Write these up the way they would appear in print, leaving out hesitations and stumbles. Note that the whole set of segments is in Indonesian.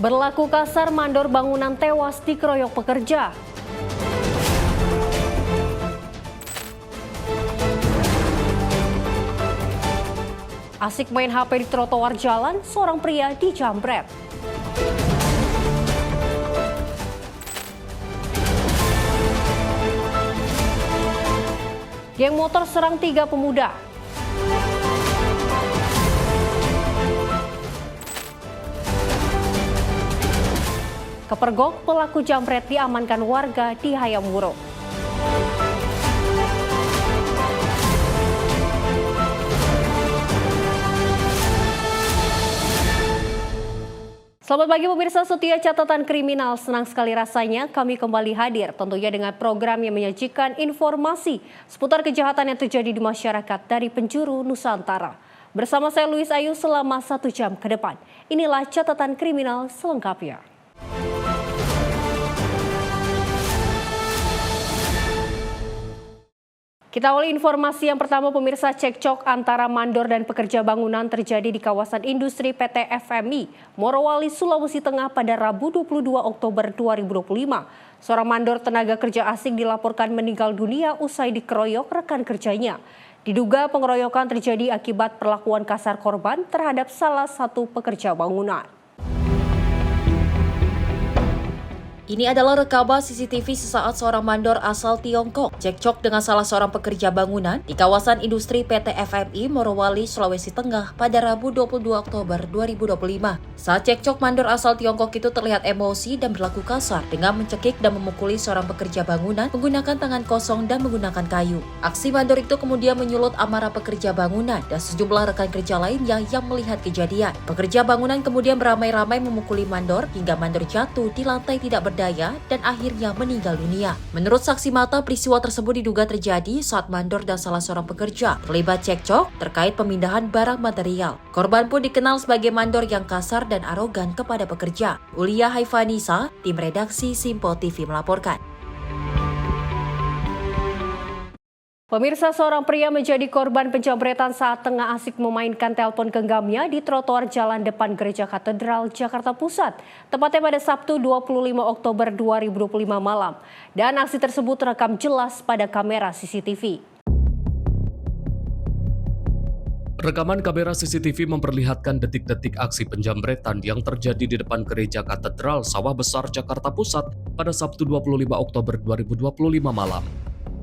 Berlaku kasar, mandor bangunan tewas dikeroyok pekerja. Asik main HP di trotoar jalan, seorang pria dijambret. Geng motor serang 3 pemuda. Kepergok, pelaku jambret diamankan warga di Hayamuruk. Selamat pagi pemirsa setia catatan kriminal, senang sekali rasanya kami kembali hadir tentunya dengan program yang menyajikan informasi seputar kejahatan yang terjadi di masyarakat dari penjuru Nusantara. Bersama saya Luis Ayu selama 1 jam ke depan. Inilah catatan kriminal selengkapnya. Kita awali informasi yang pertama pemirsa, cekcok antara mandor dan pekerja bangunan terjadi di kawasan industri PT FMI, Morowali, Sulawesi Tengah pada Rabu 22 Oktober 2025. Seorang mandor tenaga kerja asing dilaporkan meninggal dunia usai dikeroyok rekan kerjanya. Diduga pengeroyokan terjadi akibat perlakuan kasar korban terhadap salah satu pekerja bangunan. Ini adalah rekaman CCTV sesaat seorang mandor asal Tiongkok cekcok dengan salah seorang pekerja bangunan di kawasan industri PT FMI Morowali, Sulawesi Tengah pada Rabu 22 Oktober 2025. Saat cekcok, mandor asal Tiongkok itu terlihat emosi dan berlaku kasar dengan mencekik dan memukuli seorang pekerja bangunan menggunakan tangan kosong dan menggunakan kayu. Aksi mandor itu kemudian menyulut amarah pekerja bangunan dan sejumlah rekan kerja lainnya yang melihat kejadian. Pekerja bangunan kemudian beramai-ramai memukuli mandor hingga mandor jatuh di lantai tidak berdaya dan akhirnya meninggal dunia. Menurut saksi mata, peristiwa tersebut diduga terjadi saat mandor dan salah seorang pekerja terlibat cekcok terkait pemindahan barang material. Korban pun dikenal sebagai mandor yang kasar dan arogan kepada pekerja. Ulia Haifanisa, tim redaksi Simpo TV melaporkan. Pemirsa, seorang pria menjadi korban penjambretan saat tengah asik memainkan telepon genggamnya di trotoar jalan depan Gereja Katedral, Jakarta Pusat, tepatnya pada Sabtu 25 Oktober 2025 malam. Dan aksi tersebut terekam jelas pada kamera CCTV. Rekaman kamera CCTV memperlihatkan detik-detik aksi penjambretan yang terjadi di depan Gereja Katedral Sawah Besar, Jakarta Pusat pada Sabtu 25 Oktober 2025 malam.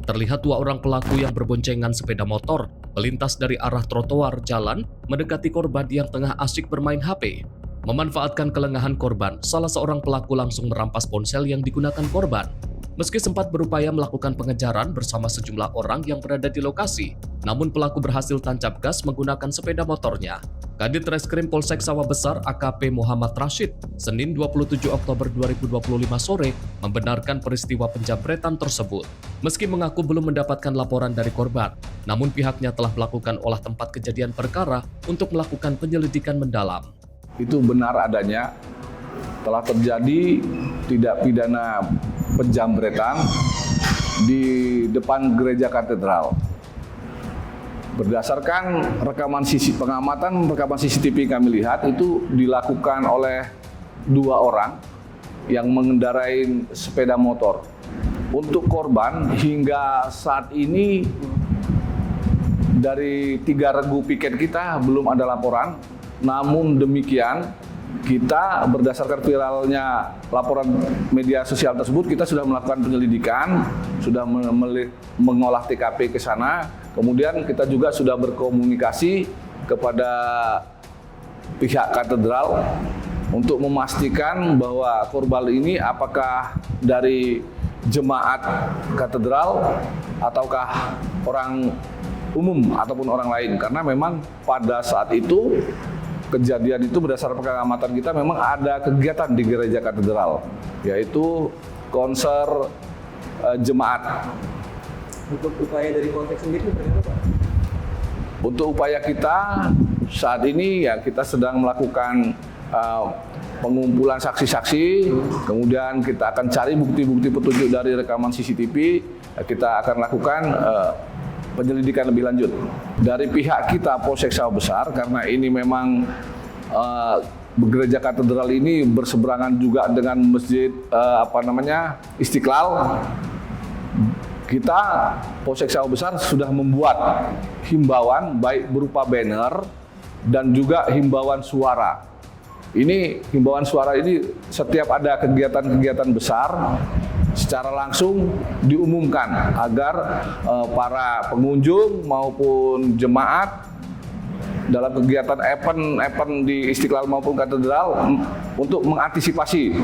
Terlihat 2 orang pelaku yang berboncengan sepeda motor melintas dari arah trotoar jalan mendekati korban yang tengah asyik bermain HP. Memanfaatkan kelengahan korban, salah seorang pelaku langsung merampas ponsel yang digunakan korban. Meski sempat berupaya melakukan pengejaran bersama sejumlah orang yang berada di lokasi, namun pelaku berhasil tancap gas menggunakan sepeda motornya. Kadit Reskrim Polsek Sawah Besar AKP Muhammad Rashid, Senin 27 Oktober 2025 sore, membenarkan peristiwa penjambretan tersebut. Meski mengaku belum mendapatkan laporan dari korban, namun pihaknya telah melakukan olah tempat kejadian perkara untuk melakukan penyelidikan mendalam. Itu benar adanya, telah terjadi tindak pidana penjambretan di depan Gereja Katedral. Berdasarkan rekaman CCTV kami lihat, itu dilakukan oleh 2 orang yang mengendarai sepeda motor. Untuk korban hingga saat ini dari 3 regu piket kita belum ada laporan. Namun demikian, kita berdasarkan viralnya laporan media sosial tersebut, kita sudah melakukan penyelidikan, sudah mengolah TKP ke sana. Kemudian kita juga sudah berkomunikasi kepada pihak katedral untuk memastikan bahwa korban ini apakah dari jemaat katedral ataukah orang umum ataupun orang lain. Karena memang pada saat itu kejadian itu berdasarkan pengamatan kita memang ada kegiatan di Gereja Katedral, yaitu konser jemaat. Untuk upaya dari Polsek sendiri bagaimana, Pak? Untuk upaya kita saat ini ya kita sedang melakukan pengumpulan saksi-saksi, kemudian kita akan cari bukti-bukti petunjuk dari rekaman CCTV, kita akan lakukan penyelidikan lebih lanjut. Dari pihak kita Polsek Sawah Besar, karena ini memang gereja katedral ini berseberangan juga dengan masjid Istiqlal. Kita Polsek Sawah Besar sudah membuat himbauan baik berupa banner dan juga himbauan suara. Ini himbauan suara ini setiap ada kegiatan-kegiatan besar secara langsung diumumkan agar para pengunjung maupun jemaat dalam kegiatan event di Istiqlal maupun katedral untuk mengantisipasi.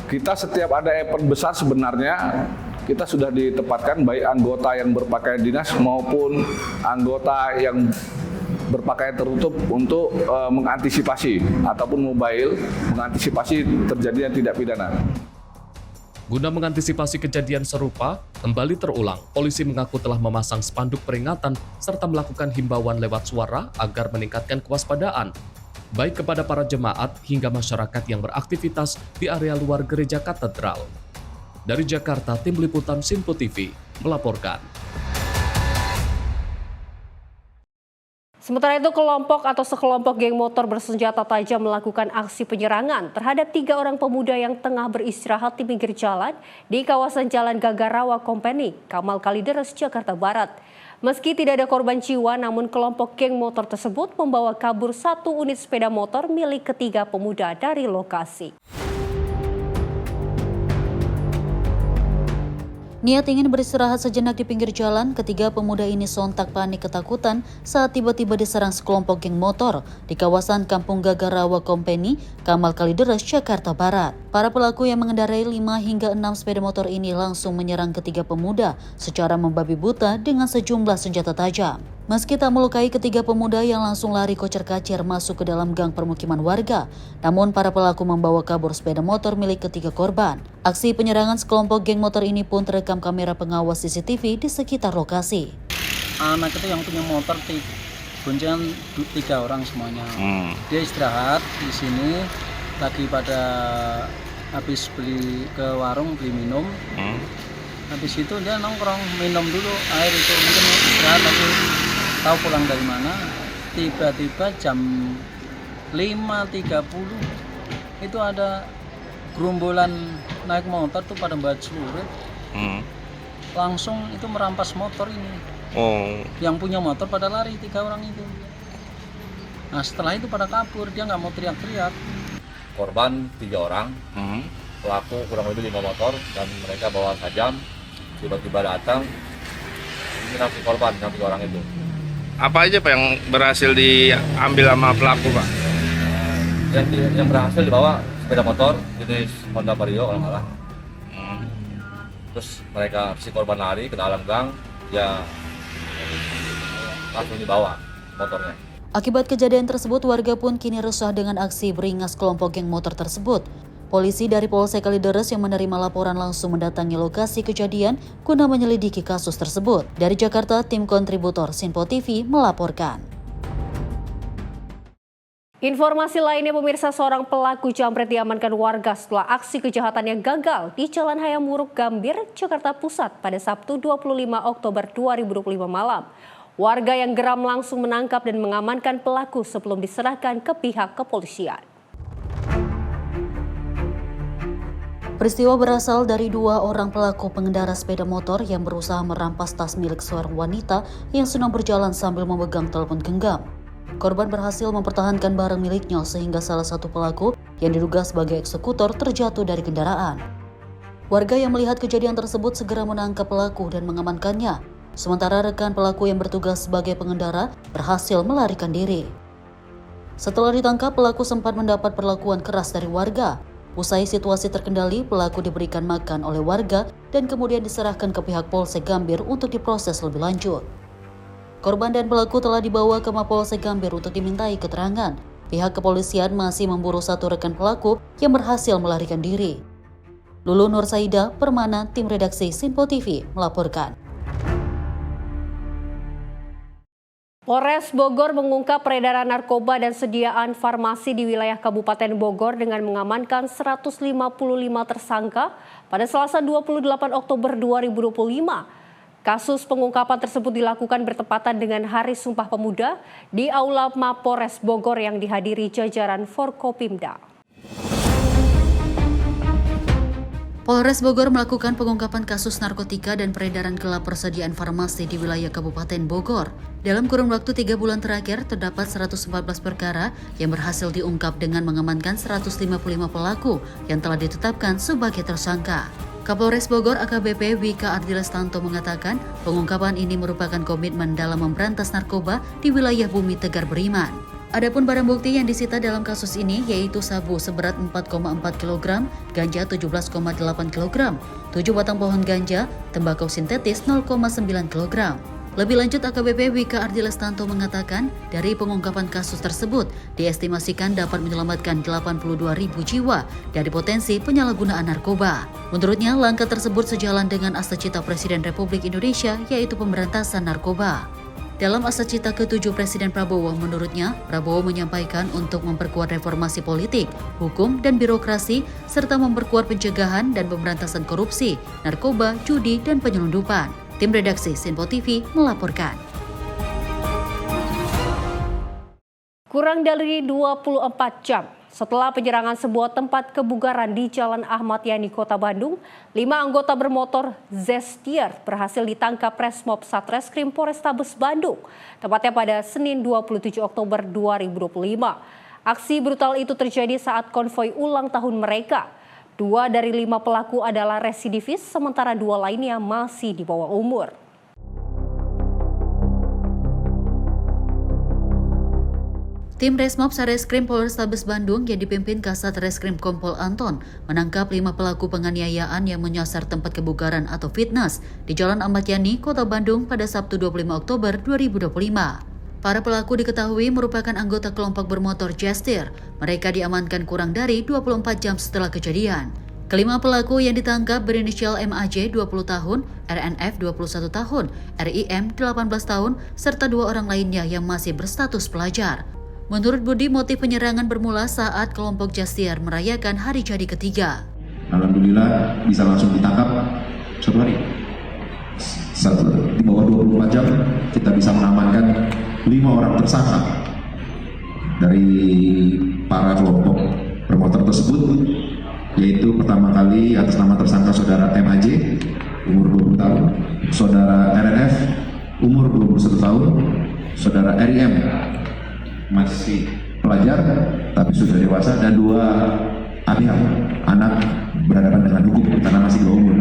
Kita setiap ada event besar sebenarnya kita sudah ditempatkan baik anggota yang berpakaian dinas maupun anggota yang berpakaian tertutup untuk mengantisipasi ataupun mobile mengantisipasi terjadinya tindak pidana. Guna mengantisipasi kejadian serupa kembali terulang, polisi mengaku telah memasang spanduk peringatan serta melakukan himbauan lewat suara agar meningkatkan kewaspadaan, baik kepada para jemaat hingga masyarakat yang beraktivitas di area luar gereja katedral. Dari Jakarta, Tim Liputan Sinpo TV melaporkan. Sementara itu, kelompok atau sekelompok geng motor bersenjata tajam melakukan aksi penyerangan terhadap 3 orang pemuda yang tengah beristirahat di pinggir jalan di kawasan Jalan Gagarawa Company, Kamal Kalideres, Jakarta Barat. Meski tidak ada korban jiwa, namun kelompok geng motor tersebut membawa kabur 1 unit sepeda motor milik ketiga pemuda dari lokasi. Niat ingin beristirahat sejenak di pinggir jalan, ketiga pemuda ini sontak panik ketakutan saat tiba-tiba diserang sekelompok geng motor di kawasan Kampung Gagarawa Company, Kamal Kalideres, Jakarta Barat. Para pelaku yang mengendarai 5 hingga 6 sepeda motor ini langsung menyerang ketiga pemuda secara membabi buta dengan sejumlah senjata tajam. Meski tak melukai ketiga pemuda yang langsung lari kocar-kacir masuk ke dalam gang permukiman warga, namun para pelaku membawa kabur sepeda motor milik ketiga korban. Aksi penyerangan sekelompok geng motor ini pun terekam kamera pengawas CCTV di sekitar lokasi. Anak itu yang punya motor boncengan 3 orang semuanya. Dia istirahat di sini, lagi pada habis beli ke warung beli minum. Habis itu dia nongkrong minum dulu air itu, mungkin istirahat lagi. Tahu pulang dari mana, tiba-tiba jam 5.30 itu ada gerombolan naik motor tuh pada baju lurit, langsung itu merampas motor ini. Yang punya motor pada lari 3 orang itu. Nah setelah itu pada kabur, dia nggak mau teriak-teriak. Korban 3 orang, pelaku kurang lebih 5 motor dan mereka bawa tajam. Tiba-tiba datang, ini si korban yang 3 orang itu. Apa aja Pak yang berhasil diambil sama pelaku Pak? Yang berhasil dibawa sepeda motor jenis Honda Vario kalau nggak salah. Terus mereka si korban lari ke dalam gang, ya langsung dibawa motornya. Akibat kejadian tersebut, warga pun kini resah dengan aksi beringas kelompok geng motor tersebut. Polisi dari Polsek Kalideres yang menerima laporan langsung mendatangi lokasi kejadian guna menyelidiki kasus tersebut. Dari Jakarta, tim kontributor Sinpo TV melaporkan. Informasi lainnya, pemirsa, seorang pelaku jambret diamankan warga setelah aksi kejahatannya gagal di Jalan Hayam Wuruk Gambir, Jakarta Pusat pada Sabtu 25 Oktober 2025 malam. Warga yang geram langsung menangkap dan mengamankan pelaku sebelum diserahkan ke pihak kepolisian. Peristiwa berasal dari 2 orang pelaku pengendara sepeda motor yang berusaha merampas tas milik seorang wanita yang sedang berjalan sambil memegang telepon genggam. Korban berhasil mempertahankan barang miliknya sehingga salah satu pelaku yang diduga sebagai eksekutor terjatuh dari kendaraan. Warga yang melihat kejadian tersebut segera menangkap pelaku dan mengamankannya. Sementara rekan pelaku yang bertugas sebagai pengendara berhasil melarikan diri. Setelah ditangkap, pelaku sempat mendapat perlakuan keras dari warga. Usai situasi terkendali, pelaku diberikan makan oleh warga dan kemudian diserahkan ke pihak Polsek Gambir untuk diproses lebih lanjut. Korban dan pelaku telah dibawa ke Mapolsek Gambir untuk dimintai keterangan. Pihak kepolisian masih memburu satu rekan pelaku yang berhasil melarikan diri. Lulu Nur Saida, Permana, tim redaksi Sinpo TV melaporkan. Polres Bogor mengungkap peredaran narkoba dan sediaan farmasi di wilayah Kabupaten Bogor dengan mengamankan 155 tersangka pada Selasa 28 Oktober 2025. Kasus pengungkapan tersebut dilakukan bertepatan dengan Hari Sumpah Pemuda di Aula Mapores Bogor yang dihadiri jajaran Forkopimda. Polres Bogor melakukan pengungkapan kasus narkotika dan peredaran gelap persediaan farmasi di wilayah Kabupaten Bogor. Dalam kurun waktu 3 bulan terakhir, terdapat 114 perkara yang berhasil diungkap dengan mengamankan 155 pelaku yang telah ditetapkan sebagai tersangka. Kapolres Bogor AKBP Wika Ardilestanto mengatakan pengungkapan ini merupakan komitmen dalam memberantas narkoba di wilayah Bumi Tegar Beriman. Adapun barang bukti yang disita dalam kasus ini yaitu sabu seberat 4,4 kg, ganja 17,8 kg, 7 batang pohon ganja, tembakau sintetis 0,9 kg. Lebih lanjut, AKBP Wika Ardilestanto mengatakan dari pengungkapan kasus tersebut diestimasikan dapat menyelamatkan 82.000 jiwa dari potensi penyalahgunaan narkoba. Menurutnya, langkah tersebut sejalan dengan asacita Presiden Republik Indonesia yaitu pemberantasan narkoba. Dalam asacita ke-7 Presiden Prabowo, menurutnya, Prabowo menyampaikan untuk memperkuat reformasi politik, hukum, dan birokrasi, serta memperkuat pencegahan dan pemberantasan korupsi, narkoba, judi, dan penyelundupan. Tim redaksi Sinpo TV melaporkan. Kurang dari 24 jam setelah penyerangan sebuah tempat kebugaran di Jalan Ahmad Yani, Kota Bandung, 5 anggota bermotor Zestier berhasil ditangkap Resmob Satreskrim Polrestabes Bandung, tepatnya pada Senin 27 Oktober 2025. Aksi brutal itu terjadi saat konvoi ulang tahun mereka. 2 dari 5 pelaku adalah residivis, sementara 2 lainnya masih di bawah umur. Tim Resmob Satreskrim Polrestabes Bandung yang dipimpin Kasat Reskrim Kompol Anton menangkap 5 pelaku penganiayaan yang menyasar tempat kebugaran atau fitness di Jalan Ahmad Yani, Kota Bandung pada Sabtu 25 Oktober 2025. Para pelaku diketahui merupakan anggota kelompok bermotor Zestier. Mereka diamankan kurang dari 24 jam setelah kejadian. Kelima pelaku yang ditangkap berinisial MAJ 20 tahun, RNF 21 tahun, RIM 18 tahun, serta 2 orang lainnya yang masih berstatus pelajar. Menurut Budi, motif penyerangan bermula saat kelompok Zestier merayakan hari jadi ketiga. Alhamdulillah bisa langsung ditangkap 1 hari. Di bawah 24 jam kita bisa mengamankan 5 orang tersangka dari para kelompok bermotor tersebut, yaitu pertama kali atas nama tersangka saudara MAJ umur 20 tahun, saudara RNF umur 21 tahun, saudara RIM masih pelajar tapi sudah dewasa, dan 2 ABH anak berhadapan dengan hukum karena masih di bawah umur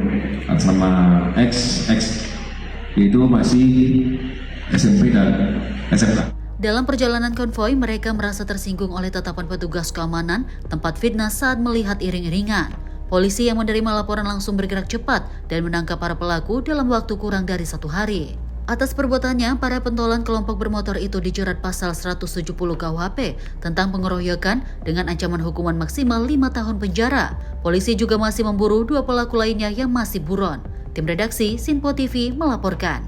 atas nama X yaitu masih SMP dan SMK. Dalam perjalanan konvoi, mereka merasa tersinggung oleh tatapan petugas keamanan tempat fitness saat melihat iring-iringan. Polisi yang menerima laporan langsung bergerak cepat dan menangkap para pelaku dalam waktu kurang dari 1 hari. Atas perbuatannya, para pentolan kelompok bermotor itu dijerat pasal 170 KUHP tentang pengeroyokan dengan ancaman hukuman maksimal 5 tahun penjara. Polisi juga masih memburu 2 pelaku lainnya yang masih buron. Tim redaksi Sinpo TV melaporkan.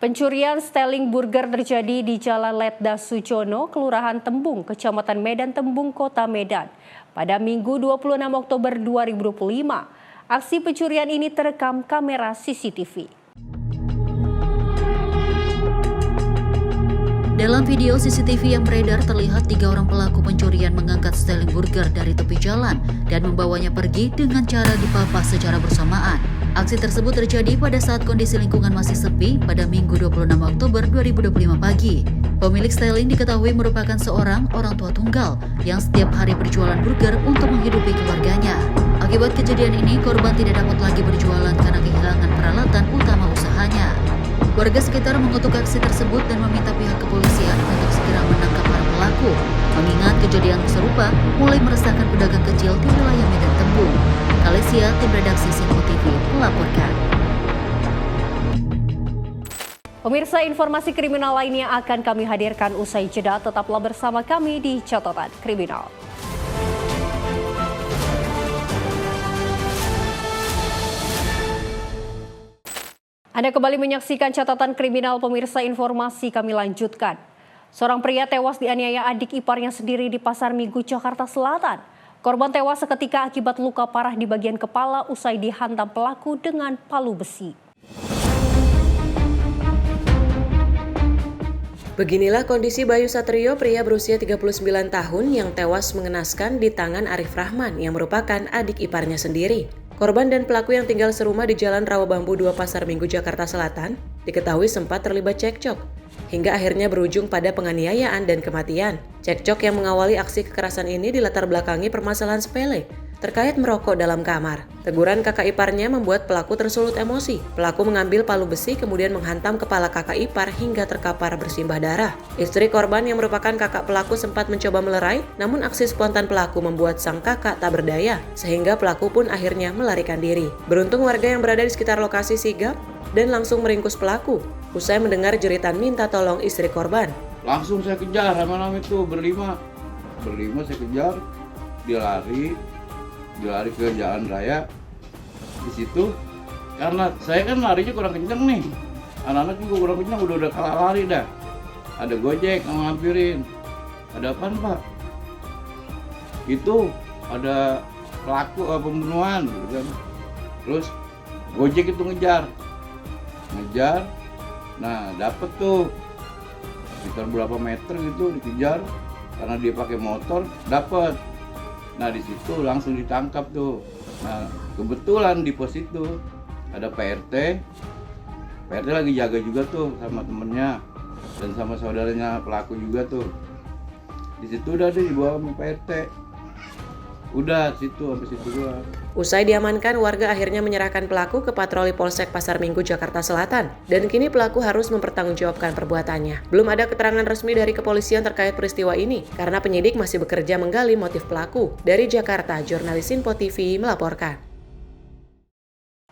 Pencurian seteling burger terjadi di Jalan Letda Sujono, Kelurahan Tembung, Kecamatan Medan Tembung, Kota Medan, pada Minggu 26 Oktober 2025. Aksi pencurian ini terekam kamera CCTV. Dalam video CCTV yang beredar terlihat 3 orang pelaku pencurian mengangkat seteling burger dari tepi jalan dan membawanya pergi dengan cara dipapas secara bersamaan. Aksi tersebut terjadi pada saat kondisi lingkungan masih sepi pada Minggu 26 Oktober 2025 pagi. Pemilik seteling diketahui merupakan seorang orang tua tunggal yang setiap hari berjualan burger untuk menghidupi keluarganya. Akibat kejadian ini, korban tidak dapat lagi berjualan karena kehilangan peralatan utama usahanya. Warga sekitar mengutuk aksi tersebut dan meminta pihak kepolisian untuk segera menangkap para pelaku, mengingat kejadian serupa mulai meresahkan pedagang kecil di wilayah Medan Tembung. Kalesia, tim redaksi Sinpo TV melaporkan. Pemirsa, informasi kriminal lainnya akan kami hadirkan usai jeda. Tetaplah bersama kami di Catatan Kriminal. Anda kembali menyaksikan Catatan Kriminal. Pemirsa, informasi kami lanjutkan. Seorang pria tewas dianiaya adik iparnya sendiri di Pasar Minggu, Jakarta Selatan. Korban tewas seketika akibat luka parah di bagian kepala usai dihantam pelaku dengan palu besi. Beginilah kondisi Bayu Satrio, pria berusia 39 tahun yang tewas mengenaskan di tangan Arif Rahman yang merupakan adik iparnya sendiri. Korban dan pelaku yang tinggal serumah di Jalan Rawabambu 2 Pasar Minggu, Jakarta Selatan, diketahui sempat terlibat cekcok, hingga akhirnya berujung pada penganiayaan dan kematian. Cekcok yang mengawali aksi kekerasan ini dilatar belakangi permasalahan sepele terkait merokok dalam kamar. Teguran kakak iparnya membuat pelaku tersulut emosi. Pelaku mengambil palu besi kemudian menghantam kepala kakak ipar hingga terkapar bersimbah darah. Istri korban yang merupakan kakak pelaku sempat mencoba melerai, namun aksi spontan pelaku membuat sang kakak tak berdaya, sehingga pelaku pun akhirnya melarikan diri. Beruntung warga yang berada di sekitar lokasi sigap dan langsung meringkus pelaku usai mendengar jeritan minta tolong istri korban. Langsung saya kejar rame-rame itu berlima saya kejar, dia lari ke jalan raya. Di situ karena saya kan larinya kurang kenceng nih, anak-anak juga kurang kenceng, udah kalah lari dah. Ada Gojek yang ngampirin. Ada apaan Pak? Itu ada pelaku pembunuhan gitu kan. Terus Gojek itu ngejar, nah dapet tuh sekitar berapa meter gitu dikejar, karena dia pakai motor dapet. Nah di situ langsung ditangkap tuh. Nah kebetulan di pos itu ada PRT lagi jaga juga tuh sama temennya dan sama saudaranya pelaku juga tuh. Di situ udah dibawa sama PRT. Udah sampai situ doang. Usai diamankan, warga akhirnya menyerahkan pelaku ke patroli Polsek Pasar Minggu, Jakarta Selatan. Dan kini pelaku harus mempertanggungjawabkan perbuatannya. Belum ada keterangan resmi dari kepolisian terkait peristiwa ini, karena penyidik masih bekerja menggali motif pelaku. Dari Jakarta, jurnalis Info TV melaporkan.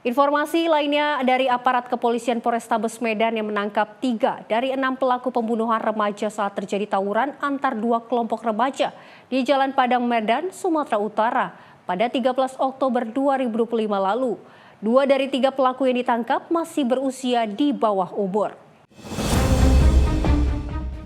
Informasi lainnya dari aparat kepolisian Polrestabes Medan yang menangkap 3 dari 6 pelaku pembunuhan remaja saat terjadi tawuran antar 2 kelompok remaja di Jalan Padang Medan, Sumatera Utara pada 13 Oktober 2025 lalu. 2 dari 3 pelaku yang ditangkap masih berusia di bawah umur.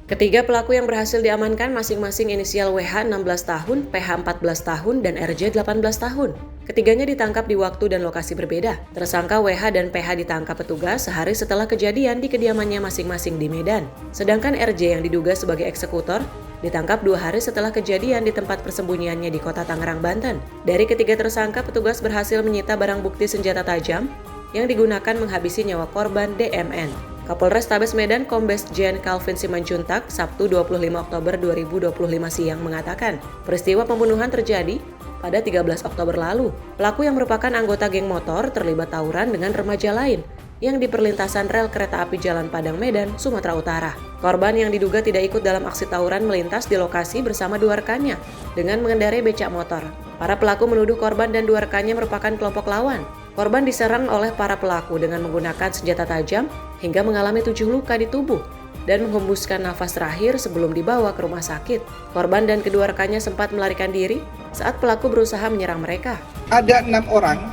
Ketiga pelaku yang berhasil diamankan masing-masing inisial WH 16 tahun, PH 14 tahun, dan RJ 18 tahun. Ketiganya ditangkap di waktu dan lokasi berbeda. Tersangka WH dan PH ditangkap petugas sehari setelah kejadian di kediamannya masing-masing di Medan. Sedangkan RJ yang diduga sebagai eksekutor ditangkap 2 hari setelah kejadian di tempat persembunyiannya di Kota Tangerang, Banten. Dari ketiga tersangka, petugas berhasil menyita barang bukti senjata tajam yang digunakan menghabisi nyawa korban DMN. Kapolres Tabes Medan Kombes Jen Calvin Simanjuntak Sabtu 25 Oktober 2025 siang mengatakan, peristiwa pembunuhan terjadi pada 13 Oktober lalu. Pelaku yang merupakan anggota geng motor terlibat tawuran dengan remaja lain yang di perlintasan rel kereta api Jalan Padang Medan, Sumatera Utara. Korban yang diduga tidak ikut dalam aksi tawuran melintas di lokasi bersama 2 rekannya dengan mengendarai becak motor. Para pelaku menuduh korban dan 2 rekannya merupakan kelompok lawan. Korban diserang oleh para pelaku dengan menggunakan senjata tajam hingga mengalami 7 luka di tubuh dan menghembuskan nafas terakhir sebelum dibawa ke rumah sakit. Korban dan kedua rekannya sempat melarikan diri saat pelaku berusaha menyerang mereka. Ada 6 orang,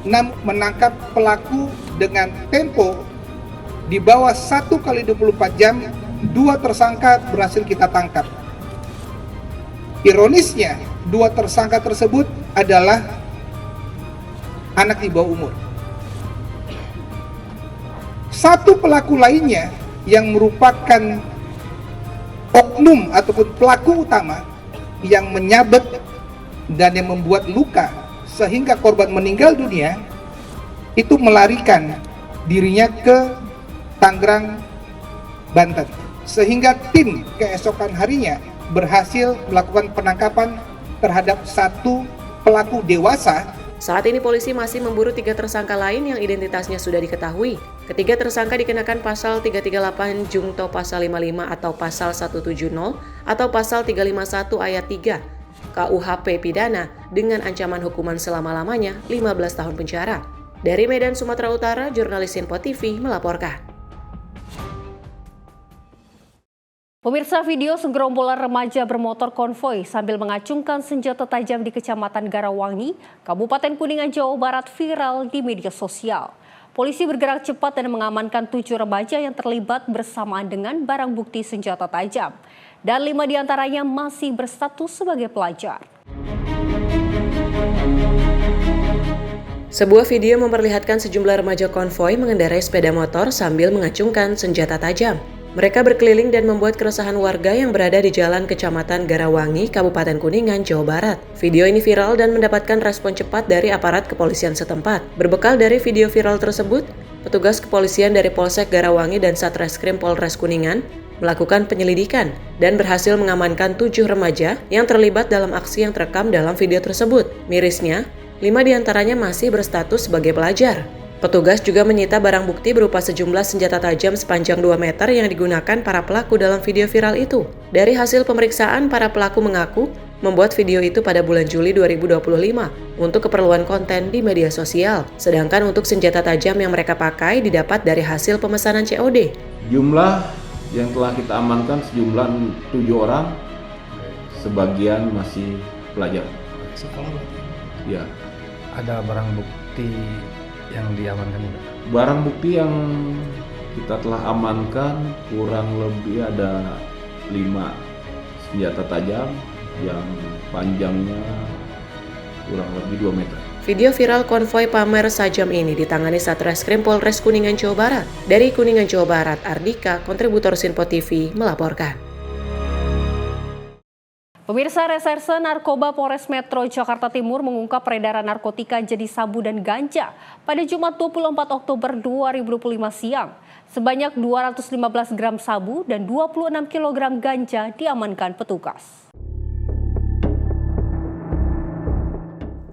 6 menangkap pelaku dengan tempo di bawah 1 kali 24 jam, 2 tersangka berhasil kita tangkap. Ironisnya, 2 tersangka tersebut adalah anak di bawah umur. 1 pelaku lainnya yang merupakan oknum ataupun pelaku utama yang menyabet dan yang membuat luka sehingga korban meninggal dunia, itu melarikan dirinya ke Tangerang, Banten. Sehingga tim keesokan harinya berhasil melakukan penangkapan terhadap 1 pelaku dewasa. Saat ini polisi masih memburu 3 tersangka lain yang identitasnya sudah diketahui. Ketiga tersangka dikenakan pasal 338 Jungto pasal 55 atau pasal 170 atau pasal 351 ayat 3 KUHP pidana dengan ancaman hukuman selama-lamanya 15 tahun penjara. Dari Medan, Sumatera Utara, jurnalis Info TV melaporkan. Pemirsa, video segerombolan remaja bermotor konvoi sambil mengacungkan senjata tajam di Kecamatan Garawangi, Kabupaten Kuningan, Jawa Barat viral di media sosial. Polisi bergerak cepat dan mengamankan 7 remaja yang terlibat bersamaan dengan barang bukti senjata tajam. Dan 5 diantaranya masih berstatus sebagai pelajar. Sebuah video memperlihatkan sejumlah remaja konvoi mengendarai sepeda motor sambil mengacungkan senjata tajam. Mereka berkeliling dan membuat keresahan warga yang berada di Jalan Kecamatan Garawangi, Kabupaten Kuningan, Jawa Barat. Video ini viral dan mendapatkan respon cepat dari aparat kepolisian setempat. Berbekal dari video viral tersebut, petugas kepolisian dari Polsek Garawangi dan Satreskrim Polres Kuningan melakukan penyelidikan dan berhasil mengamankan 7 remaja yang terlibat dalam aksi yang terekam dalam video tersebut. Mirisnya, 5 diantaranya masih berstatus sebagai pelajar. Petugas juga menyita barang bukti berupa sejumlah senjata tajam sepanjang 2 meter yang digunakan para pelaku dalam video viral itu. Dari hasil pemeriksaan, para pelaku mengaku membuat video itu pada bulan Juli 2025 untuk keperluan konten di media sosial. Sedangkan untuk senjata tajam yang mereka pakai didapat dari hasil pemesanan COD. Jumlah yang telah kita amankan sejumlah 7 orang, sebagian masih pelajar. Sekolah Ya. ada barang bukti yang diamankan juga? Barang bukti yang kita telah amankan kurang lebih ada 5 senjata tajam yang panjangnya kurang lebih 2 meter. Video viral konvoi pamer sajam ini ditangani Satreskrim Polres Kuningan, Jawa Barat. Dari Kuningan, Jawa Barat, Ardika, kontributor Sinpo TV, melaporkan. Pemirsa, Reserse Narkoba Polres Metro Jakarta Timur mengungkap peredaran narkotika jenis sabu dan ganja pada Jumat 24 Oktober 2025 siang. Sebanyak 215 gram sabu dan 26 kg ganja diamankan petugas.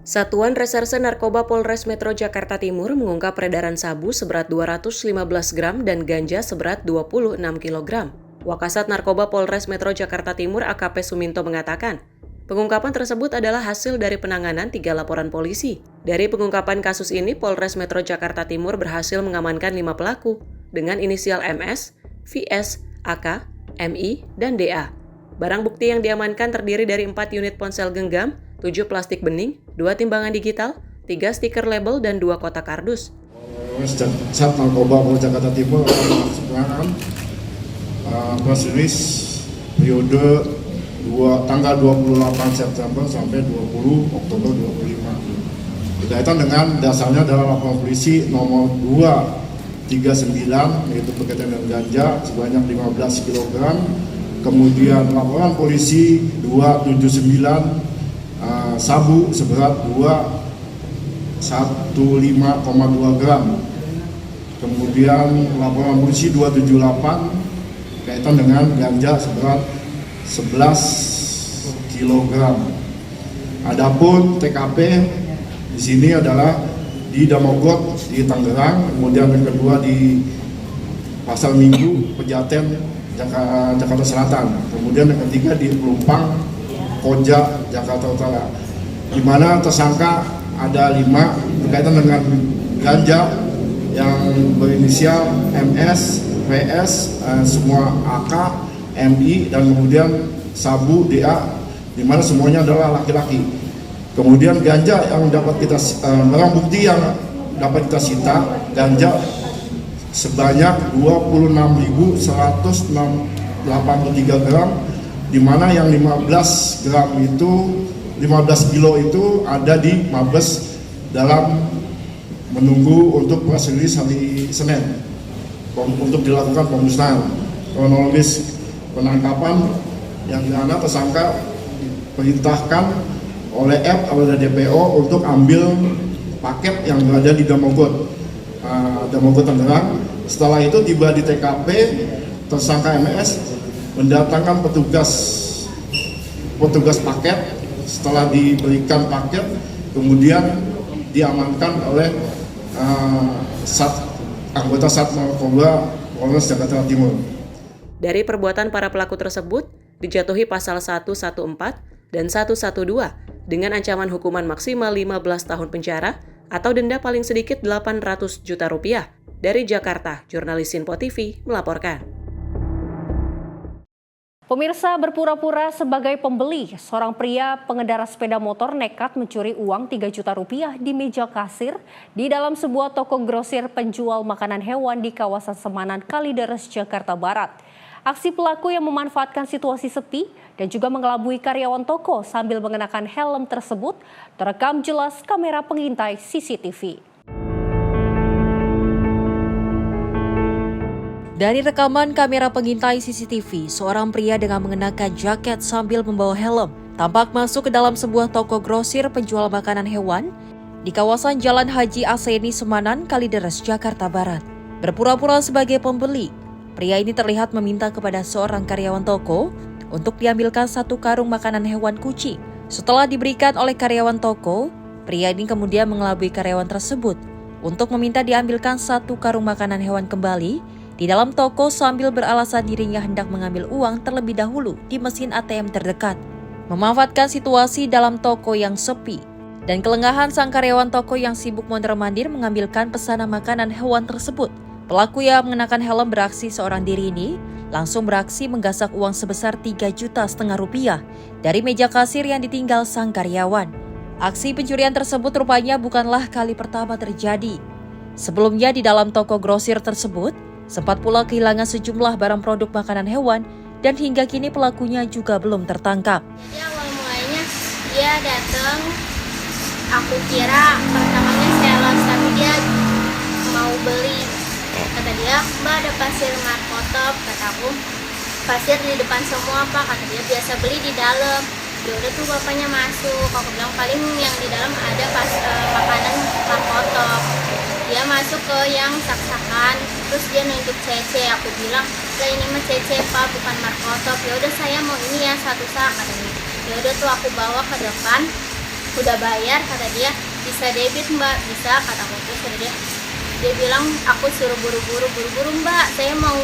Satuan Reserse Narkoba Polres Metro Jakarta Timur mengungkap peredaran sabu seberat 215 gram dan ganja seberat 26 kg. Wakasat Narkoba Polres Metro Jakarta Timur AKP Suminto mengatakan, pengungkapan tersebut adalah hasil dari penanganan 3 laporan polisi. Dari pengungkapan kasus ini, Polres Metro Jakarta Timur berhasil mengamankan 5 pelaku dengan inisial MS, VS, AK, MI, dan DA. Barang bukti yang diamankan terdiri dari 4 unit ponsel genggam, 7 plastik bening, 2 timbangan digital, 3 stiker label, dan 2 kotak kardus. Sat Narkoba Polres Jakarta Timur melaksanakan press release periode tanggal 28 September sampai 20 Oktober 2025. Berkaitan dengan dasarnya adalah laporan polisi nomor 239 yaitu berkaitan dengan ganja sebanyak 15 kg. Kemudian laporan polisi 279 sabu seberat 215,2 gram. Kemudian laporan polisi 278 kaitan dengan ganja seberat 11 kg. Adapun TKP di sini adalah di Damogot di Tangerang, kemudian yang kedua di Pasar Minggu Pejaten Jakarta Selatan, kemudian yang ketiga di Pelumpang Koja Jakarta Utara, di mana tersangka ada 5 berkaitan dengan ganja yang berinisial MS, VS, semua AK, MI, dan kemudian sabu, DA, di mana semuanya adalah laki-laki. Kemudian ganja yang dapat kita barang bukti yang dapat kita sita, ganja sebanyak 26.183 gram, di mana yang 15 kilo itu ada di Mabes dalam menunggu untuk press release hari Senin untuk dilakukan pemusnahan. Kronologis penangkapan yang dimana tersangka perintahkan oleh F oleh DPO untuk ambil paket yang berada di Damogot Tangerang. Setelah itu tiba di TKP, tersangka MS mendatangkan petugas paket. Setelah diberikan paket, kemudian diamankan oleh anggota Sat Narkoba Polres Jakarta Timur. Dari perbuatan para pelaku tersebut, dijatuhi pasal 114 dan 112 dengan ancaman hukuman maksimal 15 tahun penjara atau denda paling sedikit 800 juta rupiah. Dari Jakarta, jurnalis Sinpo TV melaporkan. Pemirsa, berpura-pura sebagai pembeli, seorang pria pengendara sepeda motor nekat mencuri uang 3 juta rupiah di meja kasir di dalam sebuah toko grosir penjual makanan hewan di kawasan Semanan, Kalideres, Jakarta Barat. Aksi pelaku yang memanfaatkan situasi sepi dan juga mengelabui karyawan toko sambil mengenakan helm tersebut terekam jelas kamera pengintai CCTV. Dari rekaman kamera pengintai CCTV, seorang pria dengan mengenakan jaket sambil membawa helm tampak masuk ke dalam sebuah toko grosir penjual makanan hewan di kawasan Jalan Haji Aseni Semanan, Kalideres, Jakarta Barat. Berpura-pura sebagai pembeli, pria ini terlihat meminta kepada seorang karyawan toko untuk diambilkan 1 karung makanan hewan kucing. Setelah diberikan oleh karyawan toko, pria ini kemudian mengelabui karyawan tersebut untuk meminta diambilkan 1 karung makanan hewan kembali di dalam toko sambil beralasan dirinya hendak mengambil uang terlebih dahulu di mesin ATM terdekat. Memanfaatkan situasi dalam toko yang sepi dan kelengahan sang karyawan toko yang sibuk mondar-mandir mengambilkan pesanan makanan hewan tersebut, pelaku yang mengenakan helm beraksi seorang diri ini langsung beraksi menggasak uang sebesar 3,5 juta rupiah dari meja kasir yang ditinggal sang karyawan. Aksi pencurian tersebut rupanya bukanlah kali pertama terjadi. Sebelumnya di dalam toko grosir tersebut, sempat pula kehilangan sejumlah barang produk makanan hewan dan hingga kini pelakunya juga belum tertangkap. Jadi awal mulanya dia datang, aku kira pertamanya sales tapi dia mau beli. Kata dia, "Mbak, ada pasir markotop." Kataku, "Pasir di depan semua, Pak." Kata dia, "Biasa beli di dalam." Ya udah tuh bapaknya masuk. Aku bilang paling yang di dalam ada makanan markotop. Dia masuk ke yang sak-sakan, terus dia nunjuk CC. Aku bilang, "Lah ini mah CC, Pak, bukan markotop." "Ya udah saya mau ini ya 1 sak," katanya. Ya udah tuh aku bawa ke depan, udah bayar, kata dia, "Bisa debit, Mbak." "Bisa," kataku. Terus kata dia bilang, "Aku suruh buru-buru, Mbak, saya mau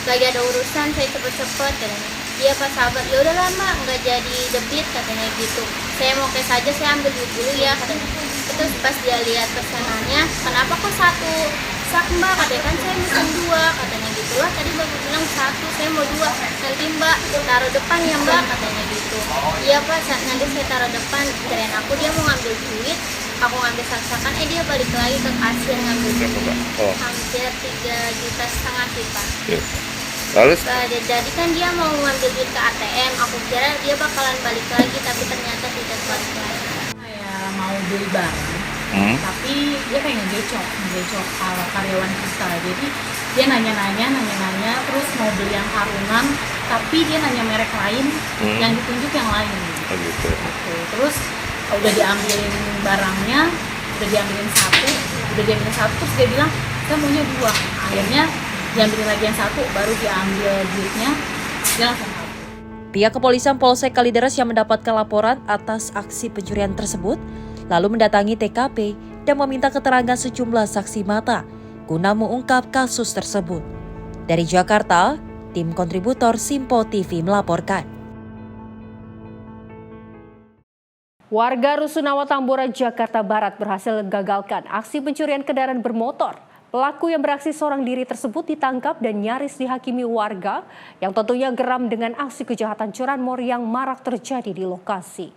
lagi ada urusan, saya cepet-cepet," katanya. "Iya Pak, sabar." "Ya udahlah Mbak, nggak jadi debit," katanya gitu. "Saya mau cash aja, saya ambil duit dulu ya," katanya. Terus pas dia lihat pesanannya, "Kenapa kok 1 sak Mbak?" Katanya, "Kan saya pesan 2, katanya gitu. "Lah tadi Bapak bilang 1, saya mau 2. "Nanti Mbak taruh depan ya Mbak," katanya gitu. "Iya Pak, nanti saya taruh depan." Kirain aku dia mau ngambil duit, aku ngambil sak-sakan, dia balik lagi ke kasir ngambil duit. Hampir 3,5 juta sih Pak. Lalu? Jadi kan dia mau ngambil duit ke ATM, aku kira dia bakalan balik lagi, tapi ternyata tidak balik lagi. Kayak mau beli barang, tapi dia kayak ngegecok karyawan kita. Jadi dia nanya, terus mau beli yang karungan, tapi dia nanya merek lain, yang ditunjuk yang lain. Gitu. Terus udah diambilin barangnya, udah diambilin satu, terus dia bilang, "Saya maunya 2. Akhirnya diambilin lagi yang 1, baru diambil duitnya, dia langsung kabur. Pihak kepolisian Polsek Kalideres yang mendapatkan laporan atas aksi pencurian tersebut lalu mendatangi TKP dan meminta keterangan sejumlah saksi mata guna mengungkap kasus tersebut. Dari Jakarta, tim kontributor Simpo TV melaporkan. Warga Rusunawa Tambora, Jakarta Barat berhasil gagalkan aksi pencurian kendaraan bermotor. Pelaku yang beraksi seorang diri tersebut ditangkap dan nyaris dihakimi warga yang tentunya geram dengan aksi kejahatan curanmor yang marak terjadi di lokasi.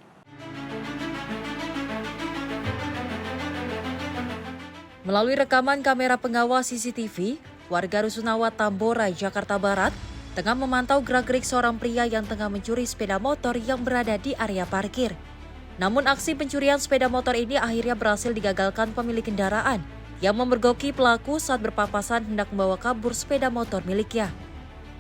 Melalui rekaman kamera pengawas CCTV, warga Rusunawa Tambora, Jakarta Barat tengah memantau gerak-gerik seorang pria yang tengah mencuri sepeda motor yang berada di area parkir. Namun aksi pencurian sepeda motor ini akhirnya berhasil digagalkan pemilik kendaraan yang memergoki pelaku saat berpapasan hendak membawa kabur sepeda motor miliknya.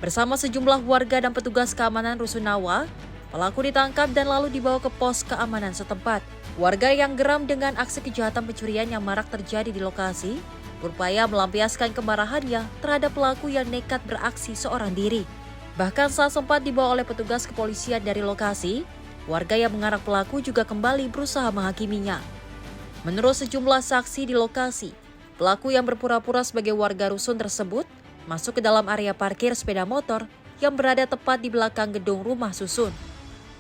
Bersama sejumlah warga dan petugas keamanan Rusunawa, pelaku ditangkap dan lalu dibawa ke pos keamanan setempat. Warga yang geram dengan aksi kejahatan pencurian yang marak terjadi di lokasi berupaya melampiaskan kemarahannya terhadap pelaku yang nekat beraksi seorang diri. Bahkan saat sempat dibawa oleh petugas kepolisian dari lokasi, warga yang mengarak pelaku juga kembali berusaha menghakiminya. Menurut sejumlah saksi di lokasi, pelaku yang berpura-pura sebagai warga rusun tersebut masuk ke dalam area parkir sepeda motor yang berada tepat di belakang gedung rumah susun.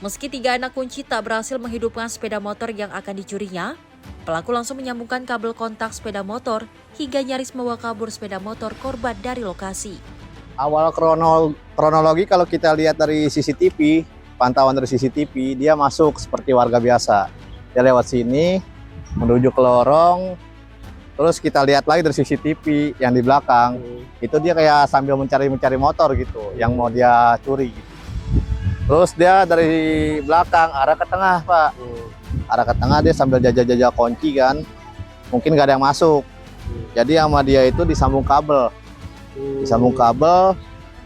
Meski 3 anak kunci tak berhasil menghidupkan sepeda motor yang akan dicurinya, pelaku langsung menyambungkan kabel kontak sepeda motor hingga nyaris membawa kabur sepeda motor korban dari lokasi. Awal kronologi kalau kita lihat dari CCTV, pantauan dari CCTV, dia masuk seperti warga biasa. Dia lewat sini, menuju ke lorong, terus kita lihat lagi dari CCTV yang di belakang, itu dia kayak sambil mencari motor gitu, yang mau dia curi gitu. Terus dia dari belakang arah ke tengah Pak, arah ke tengah dia sambil jajah-jajah kunci kan, mungkin gak ada yang masuk. Jadi sama dia itu disambung kabel disambung kabel.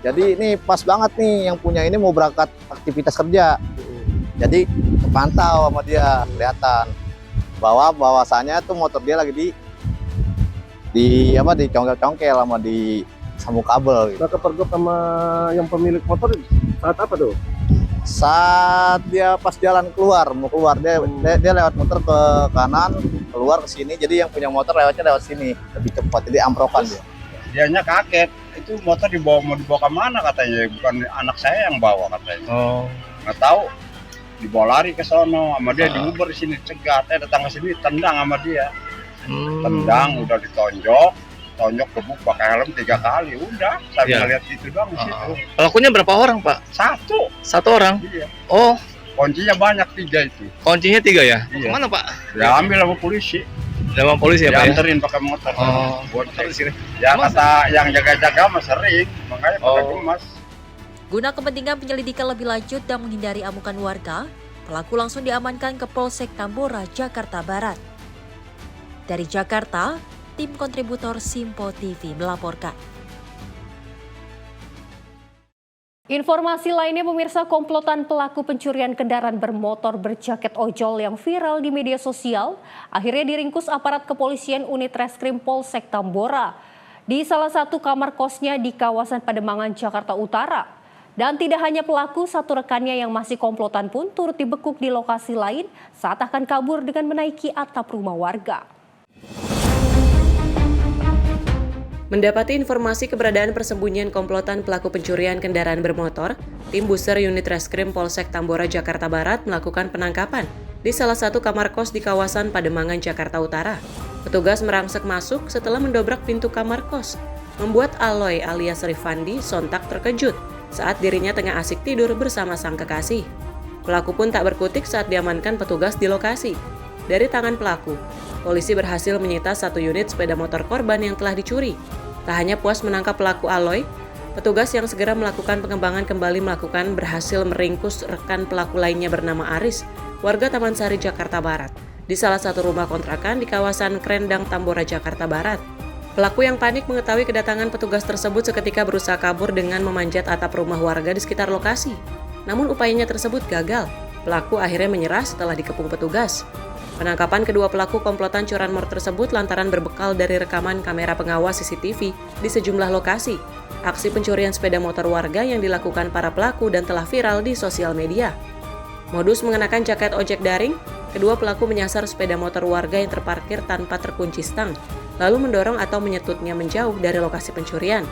Jadi ini pas banget nih, yang punya ini mau berangkat aktivitas kerja. Jadi kepantau sama dia, kelihatan bahwasanya tuh motor dia lagi dicongkel-congkel sama di sambung kabel gitu. Nah, kepergok sama yang pemilik motor saat apa tuh? Saat dia pas jalan mau keluar dia lewat motor ke kanan, keluar ke sini. Jadi yang punya motor lewatnya lewat sini lebih cepat, jadi amprokan dia. Dianya kaget, itu motor mau dibawa kemana katanya, bukan anak saya yang bawa katanya. Nggak tahu, dibawa lari ke sono sama dia, diuber di sini, cegat, datang ke sini, tendang sama dia. Tendang, udah ditonjok gebuk pakai helm 3 kali, udah saya ngeliat itu doang di situ. Pelakunya berapa orang, Pak? Satu orang? Iya. Oh, kuncinya banyak, 3 itu. kuncinya 3 ya? Iya. Kemana, Pak? Ya ambil sama polisi. Sama polisi ya, Pak? Dianterin pakai motor. Buat di sini. Ya kata yang jaga-jaga mah sering, makanya pakai gemas. Guna kepentingan penyelidikan lebih lanjut dan menghindari amukan warga, pelaku langsung diamankan ke Polsek Tambora, Jakarta Barat. Dari Jakarta, tim kontributor Simpo TV melaporkan. Informasi lainnya, pemirsa, komplotan pelaku pencurian kendaraan bermotor berjaket ojol yang viral di media sosial akhirnya diringkus aparat kepolisian unit reskrim Polsek Tambora di salah satu kamar kosnya di kawasan Pademangan, Jakarta Utara. Dan tidak hanya pelaku, satu rekannya yang masih komplotan pun turut dibekuk di lokasi lain saat akan kabur dengan menaiki atap rumah warga. Mendapati informasi keberadaan persembunyian komplotan pelaku pencurian kendaraan bermotor, tim Buser Unit Reskrim Polsek Tambora, Jakarta Barat melakukan penangkapan di salah satu kamar kos di kawasan Pademangan, Jakarta Utara. Petugas merangsek masuk setelah mendobrak pintu kamar kos, membuat Aloy alias Rifandi sontak terkejut saat dirinya tengah asik tidur bersama sang kekasih. Pelaku pun tak berkutik saat diamankan petugas di lokasi. Dari tangan pelaku, polisi berhasil menyita 1 unit sepeda motor korban yang telah dicuri. Tak hanya puas menangkap pelaku Aloy, petugas yang segera melakukan pengembangan kembali berhasil meringkus rekan pelaku lainnya bernama Aris, warga Taman Sari, Jakarta Barat, di salah satu rumah kontrakan di kawasan Krendang, Tambora, Jakarta Barat. Pelaku yang panik mengetahui kedatangan petugas tersebut seketika berusaha kabur dengan memanjat atap rumah warga di sekitar lokasi. Namun upayanya tersebut gagal. Pelaku akhirnya menyerah setelah dikepung petugas. Penangkapan kedua pelaku komplotan curanmor tersebut lantaran berbekal dari rekaman kamera pengawas CCTV di sejumlah lokasi. Aksi pencurian sepeda motor warga yang dilakukan para pelaku dan telah viral di sosial media. Modus mengenakan jaket ojek daring, kedua pelaku menyasar sepeda motor warga yang terparkir tanpa terkunci stang, lalu mendorong atau menyetutnya menjauh dari lokasi pencurian.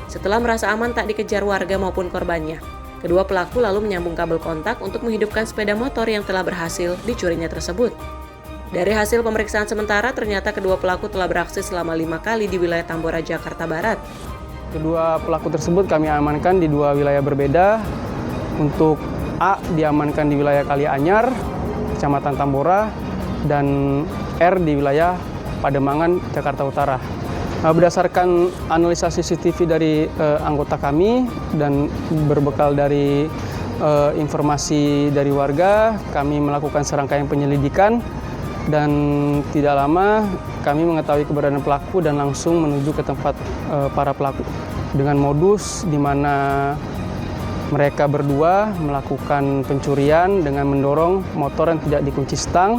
Setelah merasa aman tak dikejar warga maupun korbannya, kedua pelaku lalu menyambung kabel kontak untuk menghidupkan sepeda motor yang telah berhasil dicurinya tersebut. Dari hasil pemeriksaan sementara, ternyata kedua pelaku telah beraksi selama 5 kali di wilayah Tambora, Jakarta Barat. Kedua pelaku tersebut kami amankan di 2 wilayah berbeda. Untuk A diamankan di wilayah Kalianyar, Kecamatan Tambora, dan R di wilayah Pademangan, Jakarta Utara. Berdasarkan analisa CCTV dari anggota kami dan berbekal dari informasi dari warga, kami melakukan serangkaian penyelidikan. Dan tidak lama kami mengetahui keberadaan pelaku dan langsung menuju ke tempat para pelaku dengan modus di mana mereka berdua melakukan pencurian dengan mendorong motor yang tidak dikunci stang,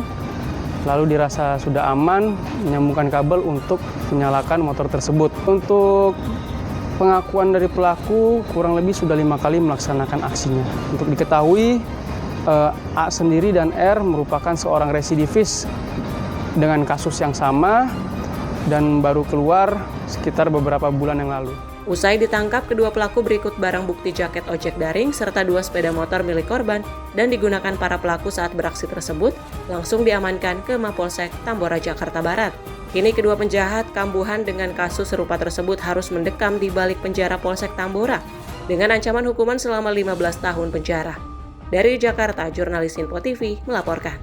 lalu dirasa sudah aman menyambungkan kabel untuk menyalakan motor tersebut. Untuk pengakuan dari pelaku kurang lebih sudah 5 kali melaksanakan aksinya. Untuk diketahui, A sendiri dan R merupakan seorang residivis dengan kasus yang sama dan baru keluar sekitar beberapa bulan yang lalu. Usai ditangkap, kedua pelaku berikut barang bukti jaket ojek daring serta 2 sepeda motor milik korban dan digunakan para pelaku saat beraksi tersebut langsung diamankan ke Mapolsek Tambora, Jakarta Barat. Kini kedua penjahat kambuhan dengan kasus serupa tersebut harus mendekam di balik penjara Polsek Tambora dengan ancaman hukuman selama 15 tahun penjara. Dari Jakarta, jurnalis Simpo TV melaporkan.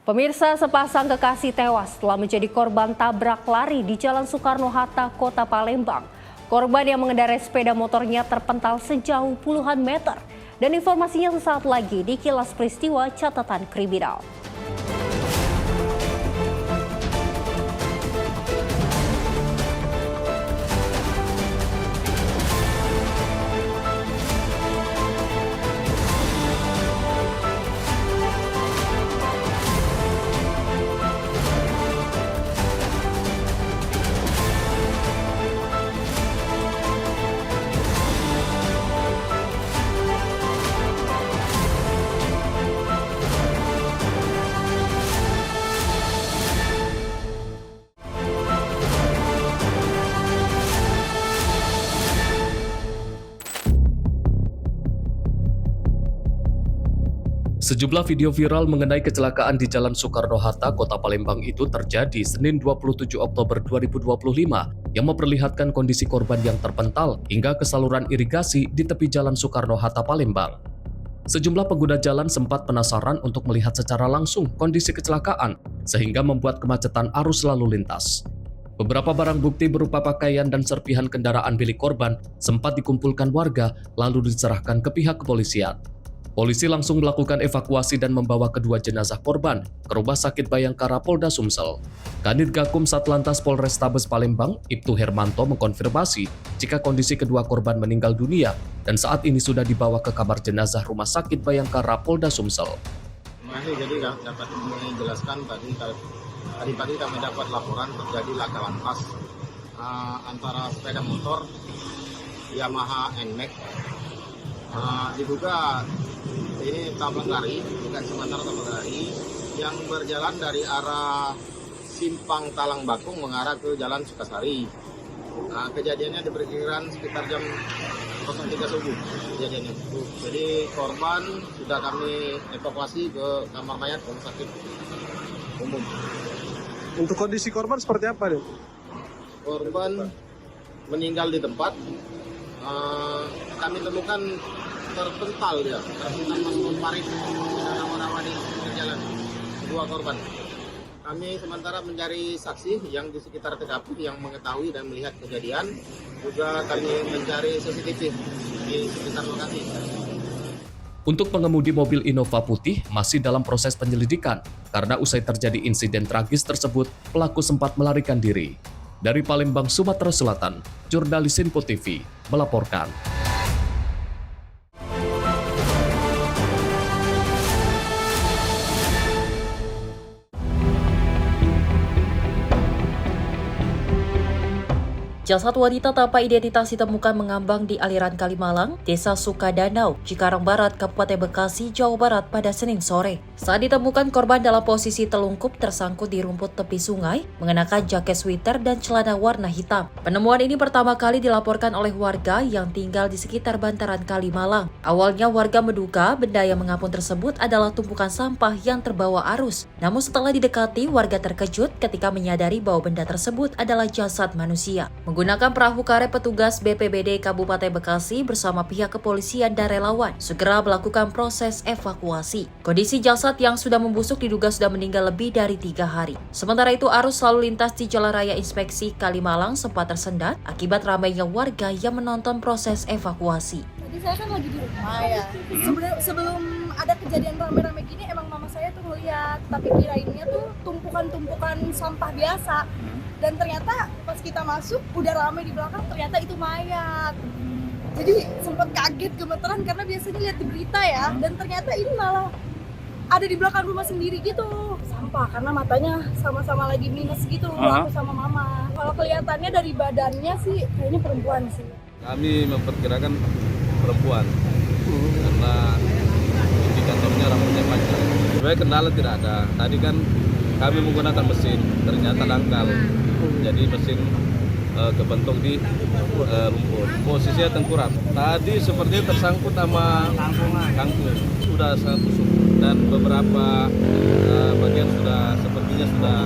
Pemirsa, sepasang kekasih tewas setelah menjadi korban tabrak lari di Jalan Soekarno-Hatta, Kota Palembang. Korban yang mengendarai sepeda motornya terpental sejauh puluhan meter. Dan informasinya sesaat lagi di Kilas Peristiwa Catatan Kriminal. Sejumlah video viral mengenai kecelakaan di Jalan Soekarno-Hatta, Kota Palembang itu terjadi Senin 27 Oktober 2025 yang memperlihatkan kondisi korban yang terpental hingga ke saluran irigasi di tepi Jalan Soekarno-Hatta, Palembang. Sejumlah pengguna jalan sempat penasaran untuk melihat secara langsung kondisi kecelakaan sehingga membuat kemacetan arus lalu lintas. Beberapa barang bukti berupa pakaian dan serpihan kendaraan milik korban sempat dikumpulkan warga lalu diserahkan ke pihak kepolisian. Polisi langsung melakukan evakuasi dan membawa kedua jenazah korban ke Rumah Sakit Bayangkara Polda Sumsel. Kanit Gakum Satlantas Polrestabes Palembang, Ibtu Hermanto mengkonfirmasi jika kondisi kedua korban meninggal dunia dan saat ini sudah dibawa ke kamar jenazah Rumah Sakit Bayangkara Polda Sumsel. Jadi dapat menjelaskan tadi pagi kami dapat laporan terjadi laka lantas antara sepeda motor Yamaha NMAX diduga ini tabrak lari, bukan sementara tabrak lari yang berjalan dari arah Simpang Talang Bakung mengarah ke Jalan Sukasari. Kejadiannya diperkirakan sekitar jam 03 subuh kejadiannya. Jadi korban sudah kami evakuasi ke kamar mayat Rumah Sakit Umum. Untuk kondisi korban seperti apa, Dek? Korban meninggal di tempat. Kami temukan terpental dia, masuk parit dan rawa-rawa di jalan. Dua korban. Kami sementara mencari saksi yang di sekitar TKP yang mengetahui dan melihat kejadian. Juga kami mencari CCTV di sekitar lokasi. Untuk pengemudi mobil Innova putih masih dalam proses penyelidikan karena usai terjadi insiden tragis tersebut, pelaku sempat melarikan diri. Dari Palembang, Sumatera Selatan, jurnalis Info TV melaporkan. Jasad wanita tanpa identitas ditemukan mengambang di aliran Kalimalang, Desa Sukadanau, Cikarang Barat, Kabupaten Bekasi, Jawa Barat pada Senin sore. Saat ditemukan, korban dalam posisi telungkup tersangkut di rumput tepi sungai, mengenakan jaket sweater dan celana warna hitam. Penemuan ini pertama kali dilaporkan oleh warga yang tinggal di sekitar bantaran Kalimalang. Awalnya warga menduga benda yang mengapung tersebut adalah tumpukan sampah yang terbawa arus. Namun setelah didekati, warga terkejut ketika menyadari bahwa benda tersebut adalah jasad manusia. Menggunakan perahu karet, petugas BPBD Kabupaten Bekasi bersama pihak kepolisian dan relawan segera melakukan proses evakuasi. Kondisi jasad yang sudah membusuk diduga sudah meninggal lebih dari 3 hari. Sementara itu, arus lalu lintas di Jalan Raya Inspeksi Kalimalang sempat tersendat akibat ramainya warga yang menonton proses evakuasi. Tadi saya kan lagi di rumah ya. Sebelum ada kejadian rame-rame gini, emang mama saya tuh ngeliat, tapi kirainnya tuh tumpukan-tumpukan sampah biasa. Dan ternyata pas kita masuk udah ramai di belakang, ternyata itu mayat. Jadi sempat kaget, gemeteran karena biasanya lihat di berita ya, dan ternyata ini malah ada di belakang rumah sendiri gitu. Sampah karena matanya sama-sama lagi minus gitu, aku sama mama. Kalau kelihatannya dari badannya sih kayaknya perempuan sih. Kami memperkirakan perempuan karena indikatornya rambutnya panjang. Sebenarnya kendala tidak ada. Tadi kan kami menggunakan mesin, ternyata dangkal. Jadi mesin kebentuk di lumpur. Posisinya tengkurap. Tadi sepertinya tersangkut sama kangkung. Sudah sangat busuk dan beberapa bagian sepertinya sudah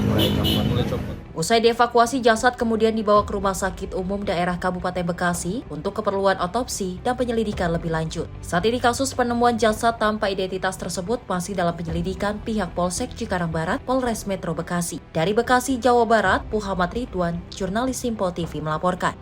mulai copot. Usai dievakuasi, jasad kemudian dibawa ke Rumah Sakit Umum Daerah Kabupaten Bekasi untuk keperluan otopsi dan penyelidikan lebih lanjut. Saat ini kasus penemuan jasad tanpa identitas tersebut masih dalam penyelidikan pihak Polsek Cikarang Barat, Polres Metro Bekasi. Dari Bekasi, Jawa Barat, Muhammad Ridwan, jurnalis Info TV melaporkan.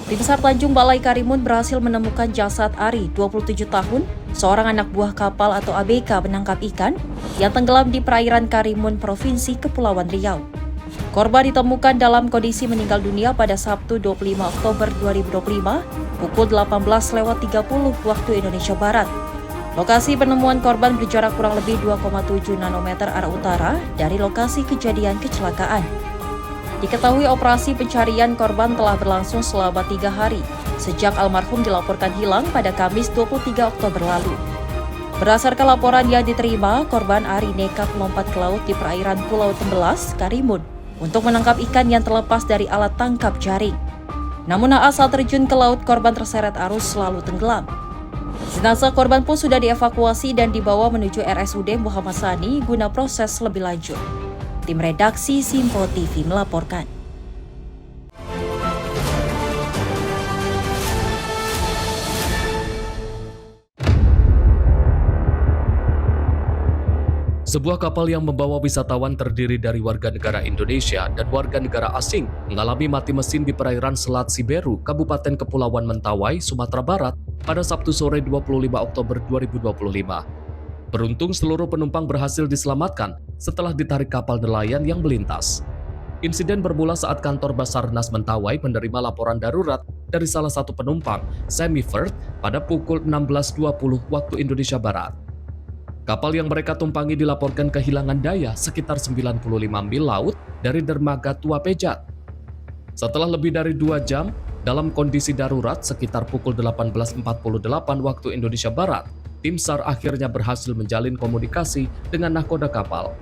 Tim SAR Tanjung Balai Karimun berhasil menemukan jasad Ari, 27 tahun, seorang anak buah kapal atau ABK penangkap ikan yang tenggelam di perairan Karimun, Provinsi Kepulauan Riau. Korban ditemukan dalam kondisi meninggal dunia pada Sabtu 25 Oktober 2025 pukul 18.30 waktu Indonesia Barat. Lokasi penemuan korban berjarak kurang lebih 2,7 nanometer arah utara dari lokasi kejadian kecelakaan. Diketahui operasi pencarian korban telah berlangsung selama 3 hari, sejak almarhum dilaporkan hilang pada Kamis 23 Oktober lalu. Berdasarkan laporan yang diterima, korban Ari nekat melompat ke laut di perairan Pulau Tembelas, Karimun. untuk menangkap ikan yang terlepas dari alat tangkap jaring. Namun naas saat terjun ke laut, korban terseret arus lalu tenggelam. Jenazah korban pun sudah dievakuasi dan dibawa menuju RSUD Muhammad Sani guna proses lebih lanjut. Tim redaksi Simpo TV melaporkan. Sebuah kapal yang membawa wisatawan terdiri dari warga negara Indonesia dan warga negara asing mengalami mati mesin di perairan Selat Siberu, Kabupaten Kepulauan Mentawai, Sumatera Barat pada Sabtu sore 25 Oktober 2025. Beruntung seluruh penumpang berhasil diselamatkan setelah ditarik kapal nelayan yang melintas. Insiden bermula saat kantor Basarnas Mentawai menerima laporan darurat dari salah satu penumpang, Sammy Firth, pada pukul 16.20 waktu Indonesia Barat. Kapal yang mereka tumpangi dilaporkan kehilangan daya sekitar 95 mil laut dari dermaga Tua Pejat. Setelah lebih dari 2 jam, dalam kondisi darurat sekitar pukul 18.48 waktu Indonesia Barat, tim SAR akhirnya berhasil menjalin komunikasi dengan nahkoda kapal.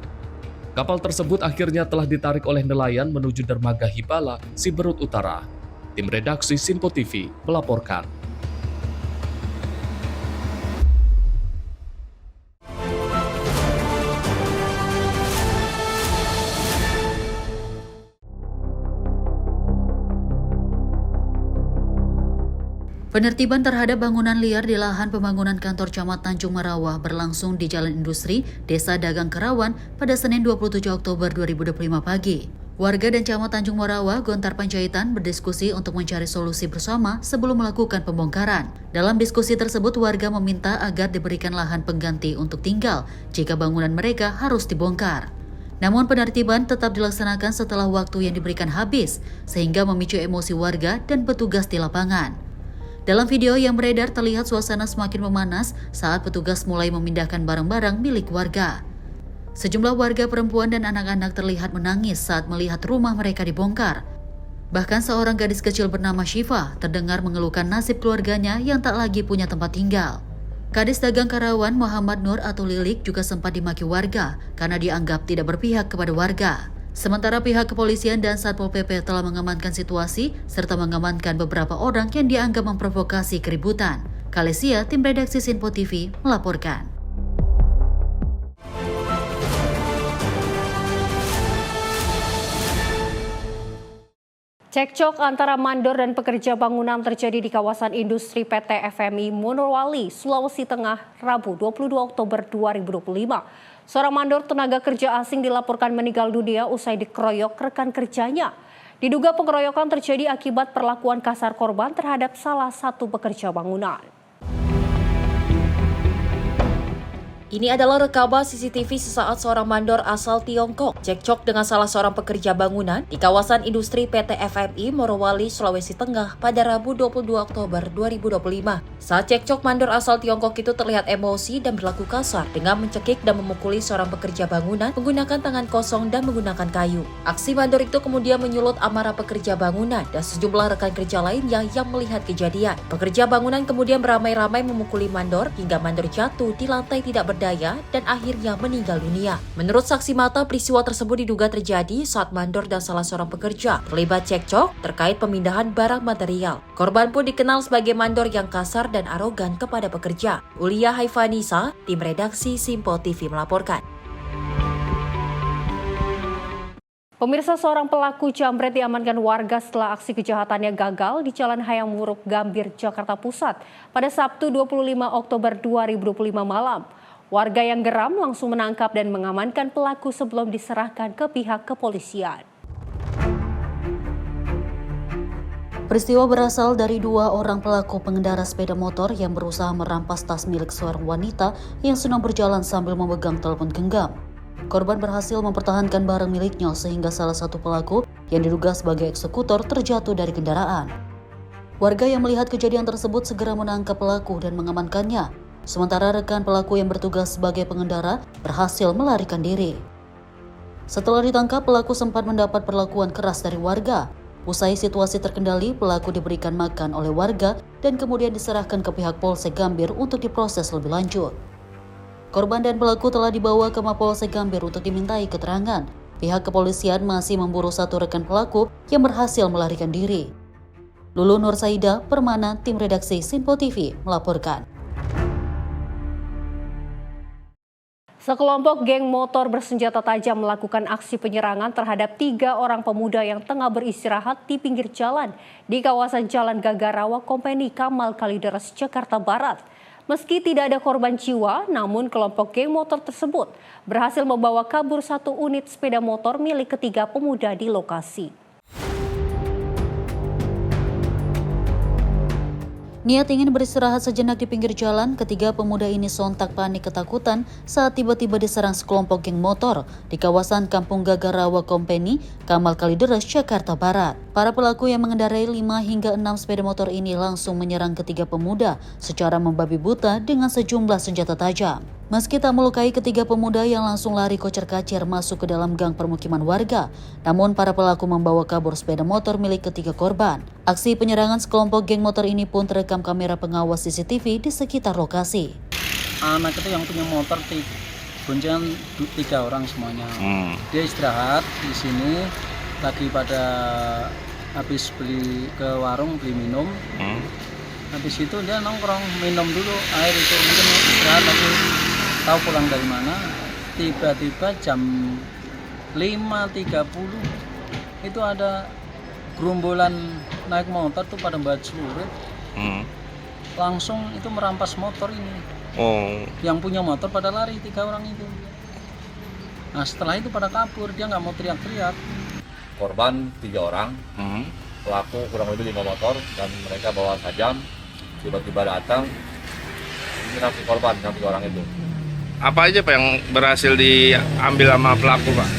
Kapal tersebut akhirnya telah ditarik oleh nelayan menuju dermaga Hibala, Siberut Utara. Tim redaksi Simpo TV melaporkan. Penertiban terhadap bangunan liar di lahan pembangunan kantor Camat Tanjung Marawa berlangsung di Jalan Industri, Desa Dagang Kerawan pada Senin 27 Oktober 2025 pagi. Warga dan Camat Tanjung Marawa, Gontar Panjaitan berdiskusi untuk mencari solusi bersama sebelum melakukan pembongkaran. Dalam diskusi tersebut, warga meminta agar diberikan lahan pengganti untuk tinggal jika bangunan mereka harus dibongkar. Namun penertiban tetap dilaksanakan setelah waktu yang diberikan habis, sehingga memicu emosi warga dan petugas di lapangan. Dalam video yang beredar terlihat suasana semakin memanas saat petugas mulai memindahkan barang-barang milik warga. Sejumlah warga perempuan dan anak-anak terlihat menangis saat melihat rumah mereka dibongkar. Bahkan seorang gadis kecil bernama Syifa terdengar mengeluhkan nasib keluarganya yang tak lagi punya tempat tinggal. Kadis Dagang Kerawan Muhammad Nur atau Lilik juga sempat dimaki warga karena dianggap tidak berpihak kepada warga. Sementara pihak kepolisian dan Satpol PP telah mengamankan situasi serta mengamankan beberapa orang yang dianggap memprovokasi keributan. Kalesia, tim redaksi Simpo TV melaporkan. Cekcok antara mandor dan pekerja bangunan terjadi di kawasan industri PT FMI Morowali, Sulawesi Tengah, Rabu 22 Oktober 2025. Seorang mandor tenaga kerja asing dilaporkan meninggal dunia usai dikeroyok rekan kerjanya. Diduga pengeroyokan terjadi akibat perlakuan kasar korban terhadap salah satu pekerja bangunan. Ini adalah rekaman CCTV sesaat seorang mandor asal Tiongkok cekcok dengan salah seorang pekerja bangunan di kawasan industri PT FMI Morowali, Sulawesi Tengah pada Rabu 22 Oktober 2025. Saat cekcok, mandor asal Tiongkok itu terlihat emosi dan berlaku kasar dengan mencekik dan memukuli seorang pekerja bangunan menggunakan tangan kosong dan menggunakan kayu. Aksi mandor itu kemudian menyulut amarah pekerja bangunan dan sejumlah rekan kerja lainnya yang melihat kejadian. Pekerja bangunan kemudian beramai-ramai memukuli mandor hingga mandor jatuh di lantai tidak berdaya dan akhirnya meninggal dunia. Menurut saksi mata, peristiwa tersebut diduga terjadi saat mandor dan salah seorang pekerja terlibat cekcok terkait pemindahan barang material. Korban pun dikenal sebagai mandor yang kasar dan arogan kepada pekerja. Ulia Haifanisa, tim redaksi Simpo TV melaporkan. Pemirsa, seorang pelaku jambret diamankan warga setelah aksi kejahatannya gagal di Jalan Hayam Wuruk, Gambir, Jakarta Pusat pada Sabtu 25 Oktober 2025 malam. Warga yang geram langsung menangkap dan mengamankan pelaku sebelum diserahkan ke pihak kepolisian. Peristiwa berasal dari 2 orang pelaku pengendara sepeda motor yang berusaha merampas tas milik seorang wanita yang sedang berjalan sambil memegang telepon genggam. Korban berhasil mempertahankan barang miliknya sehingga salah satu pelaku yang diduga sebagai eksekutor terjatuh dari kendaraan. Warga yang melihat kejadian tersebut segera menangkap pelaku dan mengamankannya. Sementara rekan pelaku yang bertugas sebagai pengendara berhasil melarikan diri. Setelah ditangkap, pelaku sempat mendapat perlakuan keras dari warga. Usai situasi terkendali, pelaku diberikan makan oleh warga dan kemudian diserahkan ke pihak Polsek Gambir untuk diproses lebih lanjut. Korban dan pelaku telah dibawa ke Mapolsek Gambir untuk dimintai keterangan. pihak kepolisian masih memburu satu rekan pelaku yang berhasil melarikan diri. Lulu Nursaida, Permana, tim redaksi Sinpo TV melaporkan. Sekelompok geng motor bersenjata tajam melakukan aksi penyerangan terhadap 3 orang pemuda yang tengah beristirahat di pinggir jalan di kawasan Jalan Gagarawa Kompeni Kamal Kalideres, Jakarta Barat. Meski tidak ada korban jiwa, namun kelompok geng motor tersebut berhasil membawa kabur 1 unit sepeda motor milik ketiga pemuda di lokasi. Niat ingin beristirahat sejenak di pinggir jalan, ketiga pemuda ini sontak panik ketakutan saat tiba-tiba diserang sekelompok geng motor di kawasan Kampung Gagarawa Kompeni, Kamal Kalideres, Jakarta Barat. Para pelaku yang mengendarai 5 hingga 6 sepeda motor ini langsung menyerang ketiga pemuda secara membabi buta dengan sejumlah senjata tajam. Meski tak melukai ketiga pemuda yang langsung lari kocar-kacir masuk ke dalam gang permukiman warga, namun para pelaku membawa kabur sepeda motor milik ketiga korban. Aksi penyerangan sekelompok geng motor ini pun terekam kamera pengawas CCTV di sekitar lokasi. Anak itu yang punya motor boncengan 3 orang semuanya. Dia istirahat di sini, lagi pada habis beli ke warung beli minum. Habis itu dia nongkrong minum dulu air itu, mungkin istirahat lagi. Tahu pulang dari mana, tiba-tiba jam 5.30 itu ada gerombolan naik motor tuh pada bawa celurit, langsung itu merampas motor ini. Yang punya motor pada lari 3 orang itu. Nah setelah itu pada kabur, dia nggak mau teriak-teriak. Korban 3 orang, pelaku kurang lebih 5 motor dan mereka bawa tajam. Tiba-tiba datang, menyerang si korban yang 3 orang itu. Apa aja Pak yang berhasil diambil sama pelaku Pak?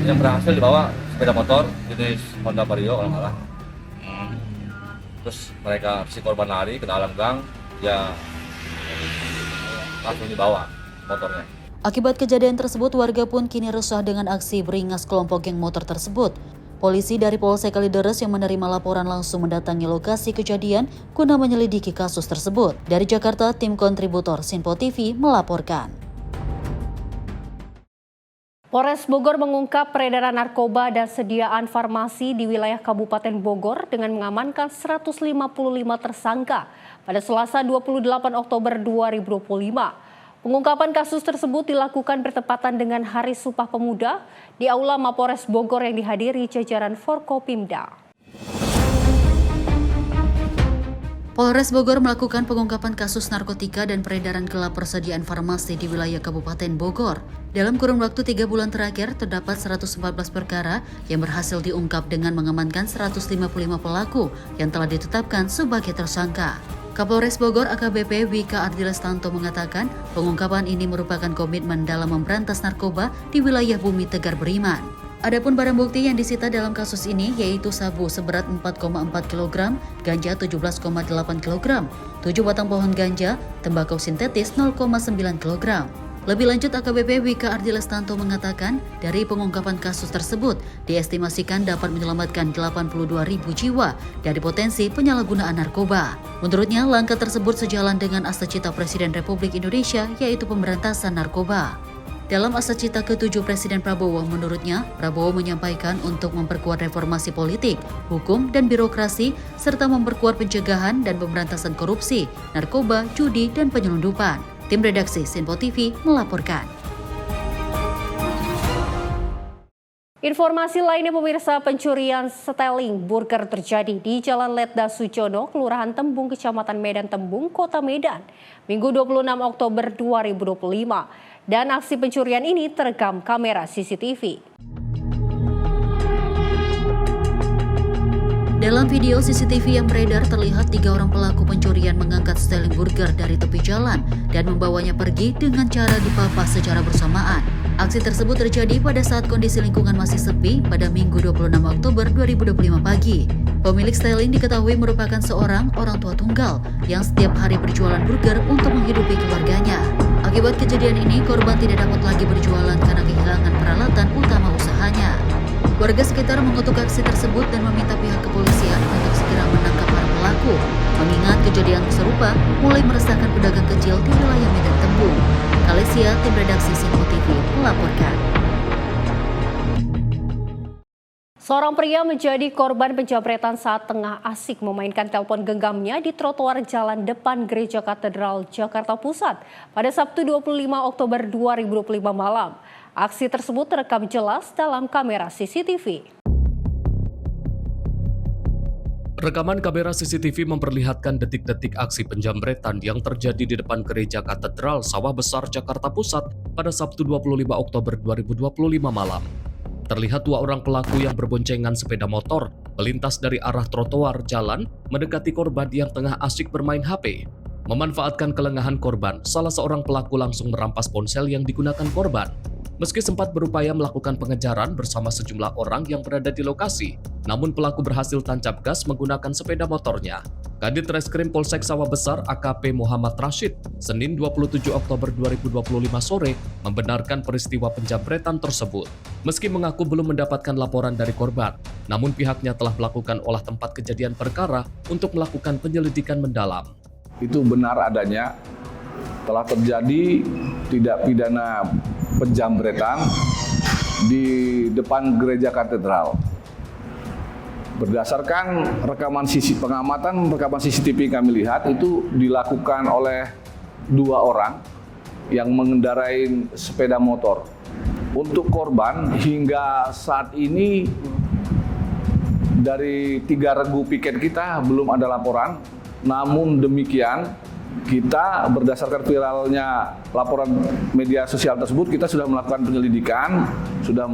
Yang berhasil dibawa sepeda motor jenis Honda Vario kalau nggak salah. Terus mereka si korban lari ke dalam gang, ya langsung dibawa motornya. Akibat kejadian tersebut, warga pun kini resah dengan aksi beringas kelompok geng motor tersebut. Polisi dari Polsek Kalideres yang menerima laporan langsung mendatangi lokasi kejadian guna menyelidiki kasus tersebut. Dari Jakarta, tim kontributor Sinpo TV melaporkan. Polres Bogor mengungkap peredaran narkoba dan sediaan farmasi di wilayah Kabupaten Bogor dengan mengamankan 155 tersangka pada Selasa 28 Oktober 2025. Pengungkapan kasus tersebut dilakukan bertepatan dengan Hari Sumpah Pemuda di Aula Mapores Bogor yang dihadiri jajaran Forkopimda. Polres Bogor melakukan pengungkapan kasus narkotika dan peredaran gelap persediaan farmasi di wilayah Kabupaten Bogor. Dalam kurun waktu 3 bulan terakhir, terdapat 114 perkara yang berhasil diungkap dengan mengamankan 155 pelaku yang telah ditetapkan sebagai tersangka. Kapolres Bogor AKBP Wika Ardilestanto mengatakan pengungkapan ini merupakan komitmen dalam memberantas narkoba di wilayah Bumi Tegar Beriman. Adapun barang bukti yang disita dalam kasus ini yaitu sabu seberat 4,4 kg, ganja 17,8 kg, 7 batang pohon ganja, tembakau sintetis 0,9 kg. Lebih lanjut, AKBP Wika Ardilestanto mengatakan dari pengungkapan kasus tersebut diestimasikan dapat menyelamatkan 82.000 jiwa dari potensi penyalahgunaan narkoba. Menurutnya, langkah tersebut sejalan dengan Asacita Presiden Republik Indonesia yaitu pemberantasan narkoba. Dalam Asacita ke-7 Presiden Prabowo, menurutnya, Prabowo menyampaikan untuk memperkuat reformasi politik, hukum, dan birokrasi, serta memperkuat pencegahan dan pemberantasan korupsi, narkoba, judi, dan penyelundupan. Tim redaksi Sinpo TV melaporkan. Informasi lainnya pemirsa, pencurian seteling burger terjadi di Jalan Letda Sujono, Kelurahan Tembung, Kecamatan Medan Tembung, Kota Medan, Minggu 26 Oktober 2025. Dan aksi pencurian ini terekam kamera CCTV. Dalam video CCTV yang beredar terlihat 3 orang pelaku pencurian mengangkat seteling burger dari tepi jalan dan membawanya pergi dengan cara dipapas secara bersamaan. Aksi tersebut terjadi pada saat kondisi lingkungan masih sepi pada Minggu 26 Oktober 2025 pagi. Pemilik seteling diketahui merupakan seorang orang tua tunggal yang setiap hari berjualan burger untuk menghidupi keluarganya. Akibat kejadian ini, korban tidak dapat lagi berjualan karena kehilangan peralatan utama usahanya. Warga sekitar mengutuk aksi tersebut dan meminta pihak kepolisian untuk segera menangkap para pelaku, mengingat kejadian serupa mulai meresahkan pedagang kecil di wilayah Medan Tembung. Kalesia, tim redaksi Sinpo TV melaporkan. Seorang pria menjadi korban penjamretan saat tengah asik memainkan telepon genggamnya di trotoar jalan depan Gereja Katedral Jakarta Pusat pada Sabtu 25 Oktober 2025 malam. Aksi tersebut terekam jelas dalam kamera CCTV. Rekaman kamera CCTV memperlihatkan detik-detik aksi penjamretan yang terjadi di depan Gereja Katedral Sawah Besar Jakarta Pusat pada Sabtu 25 Oktober 2025 malam. Terlihat dua orang pelaku yang berboncengan sepeda motor melintas dari arah trotoar jalan mendekati korban yang tengah asyik bermain HP. Memanfaatkan kelengahan korban, salah seorang pelaku langsung merampas ponsel yang digunakan korban. Meski sempat berupaya melakukan pengejaran bersama sejumlah orang yang berada di lokasi, namun pelaku berhasil tancap gas menggunakan sepeda motornya. Kadit Reskrim Polsek Sawah Besar AKP Muhammad Rashid, Senin 27 Oktober 2025 sore, membenarkan peristiwa penjamretan tersebut. Meski mengaku belum mendapatkan laporan dari korban, namun pihaknya telah melakukan olah tempat kejadian perkara untuk melakukan penyelidikan mendalam. Itu benar adanya, telah terjadi tindak pidana penjamretan di depan Gereja Katedral. Berdasarkan rekaman CCTV kami lihat itu dilakukan oleh dua orang yang mengendarai sepeda motor. Untuk korban hingga saat ini dari 3 regu piket kita belum ada laporan. Namun demikian kita berdasarkan viralnya laporan media sosial tersebut, kita sudah melakukan penyelidikan, sudah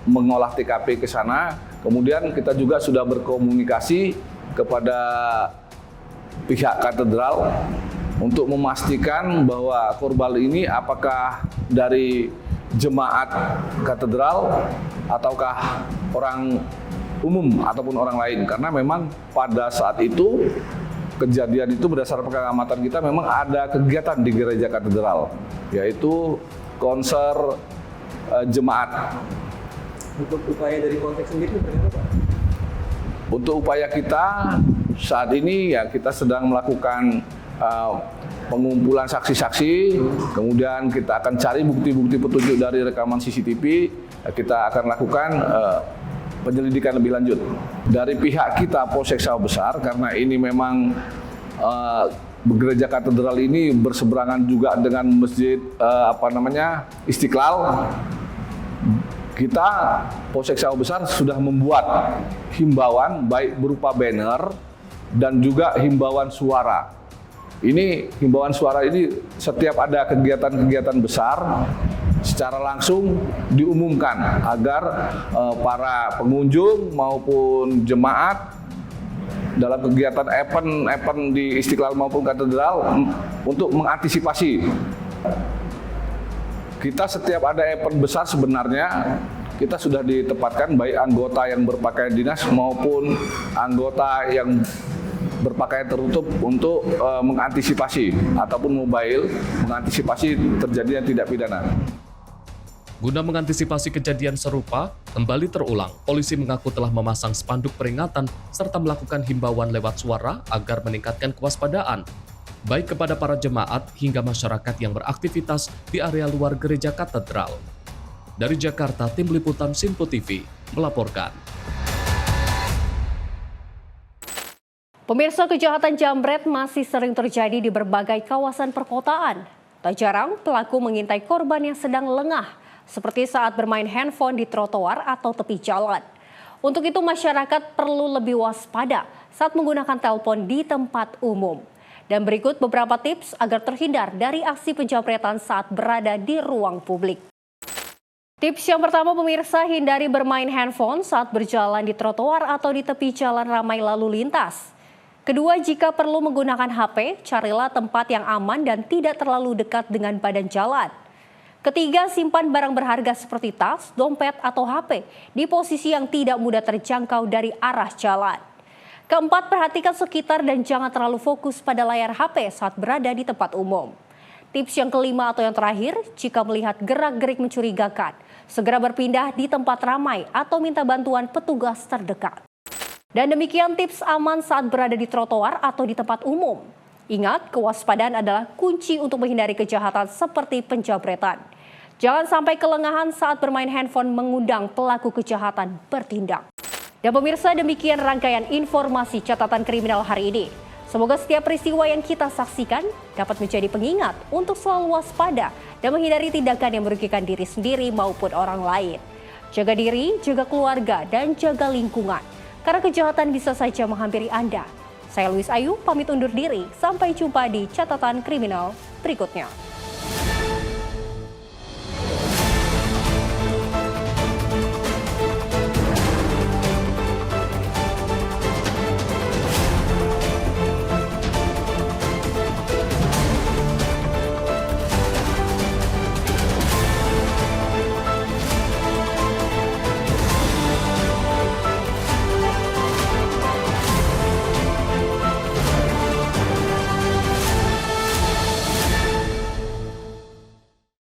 mengolah TKP ke sana. Kemudian kita juga sudah berkomunikasi kepada pihak katedral untuk memastikan bahwa korban ini apakah dari jemaat katedral ataukah orang umum ataupun orang lain. Karena memang pada saat itu kejadian itu berdasarkan pengamatan kita memang ada kegiatan di Gereja Katedral, yaitu konser jemaat. Untuk upaya dari Polsek sendiri bagaimana Pak? Untuk upaya kita saat ini ya kita sedang melakukan pengumpulan saksi-saksi, kemudian kita akan cari bukti-bukti petunjuk dari rekaman CCTV, kita akan lakukan penyelidikan lebih lanjut. Dari pihak kita Polsek Sawah Besar, karena ini memang Gereja Katedral ini berseberangan juga dengan Masjid Istiqlal. Kita Polsek Sawah Besar sudah membuat himbauan baik berupa banner dan juga himbauan suara. Ini himbauan suara ini setiap ada kegiatan-kegiatan besar secara langsung diumumkan agar para pengunjung maupun jemaat dalam kegiatan event di Istiqlal maupun Katedral untuk mengantisipasi. Kita setiap ada event besar sebenarnya kita sudah ditempatkan baik anggota yang berpakaian dinas maupun anggota yang berpakaian tertutup untuk mengantisipasi ataupun mobile mengantisipasi terjadinya tindak pidana. Guna mengantisipasi kejadian serupa kembali terulang, polisi mengaku telah memasang spanduk peringatan serta melakukan himbauan lewat suara agar meningkatkan kewaspadaan, baik kepada para jemaat hingga masyarakat yang beraktivitas di area luar Gereja Katedral. Dari Jakarta, Tim Liputan Simpo TV melaporkan. Pemirsa, kejahatan jambret masih sering terjadi di berbagai kawasan perkotaan. Tak jarang pelaku mengintai korban yang sedang lengah, seperti saat bermain handphone di trotoar atau tepi jalan. Untuk itu masyarakat perlu lebih waspada saat menggunakan telepon di tempat umum. Dan berikut beberapa tips agar terhindar dari aksi penjamretan saat berada di ruang publik. Tips yang pertama pemirsa, hindari bermain handphone saat berjalan di trotoar atau di tepi jalan ramai lalu lintas. Kedua, jika perlu menggunakan HP, carilah tempat yang aman dan tidak terlalu dekat dengan badan jalan. Ketiga, simpan barang berharga seperti tas, dompet, atau HP di posisi yang tidak mudah terjangkau dari arah jalan. Keempat, perhatikan sekitar dan jangan terlalu fokus pada layar HP saat berada di tempat umum. Tips yang kelima atau yang terakhir, jika melihat gerak-gerik mencurigakan, segera berpindah di tempat ramai atau minta bantuan petugas terdekat. Dan demikian tips aman saat berada di trotoar atau di tempat umum. Ingat, kewaspadaan adalah kunci untuk menghindari kejahatan seperti penjamretan. Jangan sampai kelengahan saat bermain handphone mengundang pelaku kejahatan bertindak. Dan pemirsa, demikian rangkaian informasi catatan kriminal hari ini. Semoga setiap peristiwa yang kita saksikan dapat menjadi pengingat untuk selalu waspada dan menghindari tindakan yang merugikan diri sendiri maupun orang lain. Jaga diri, jaga keluarga, dan jaga lingkungan. Karena kejahatan bisa saja menghampiri Anda. Saya Luis Ayu, pamit undur diri. Sampai jumpa di catatan kriminal berikutnya.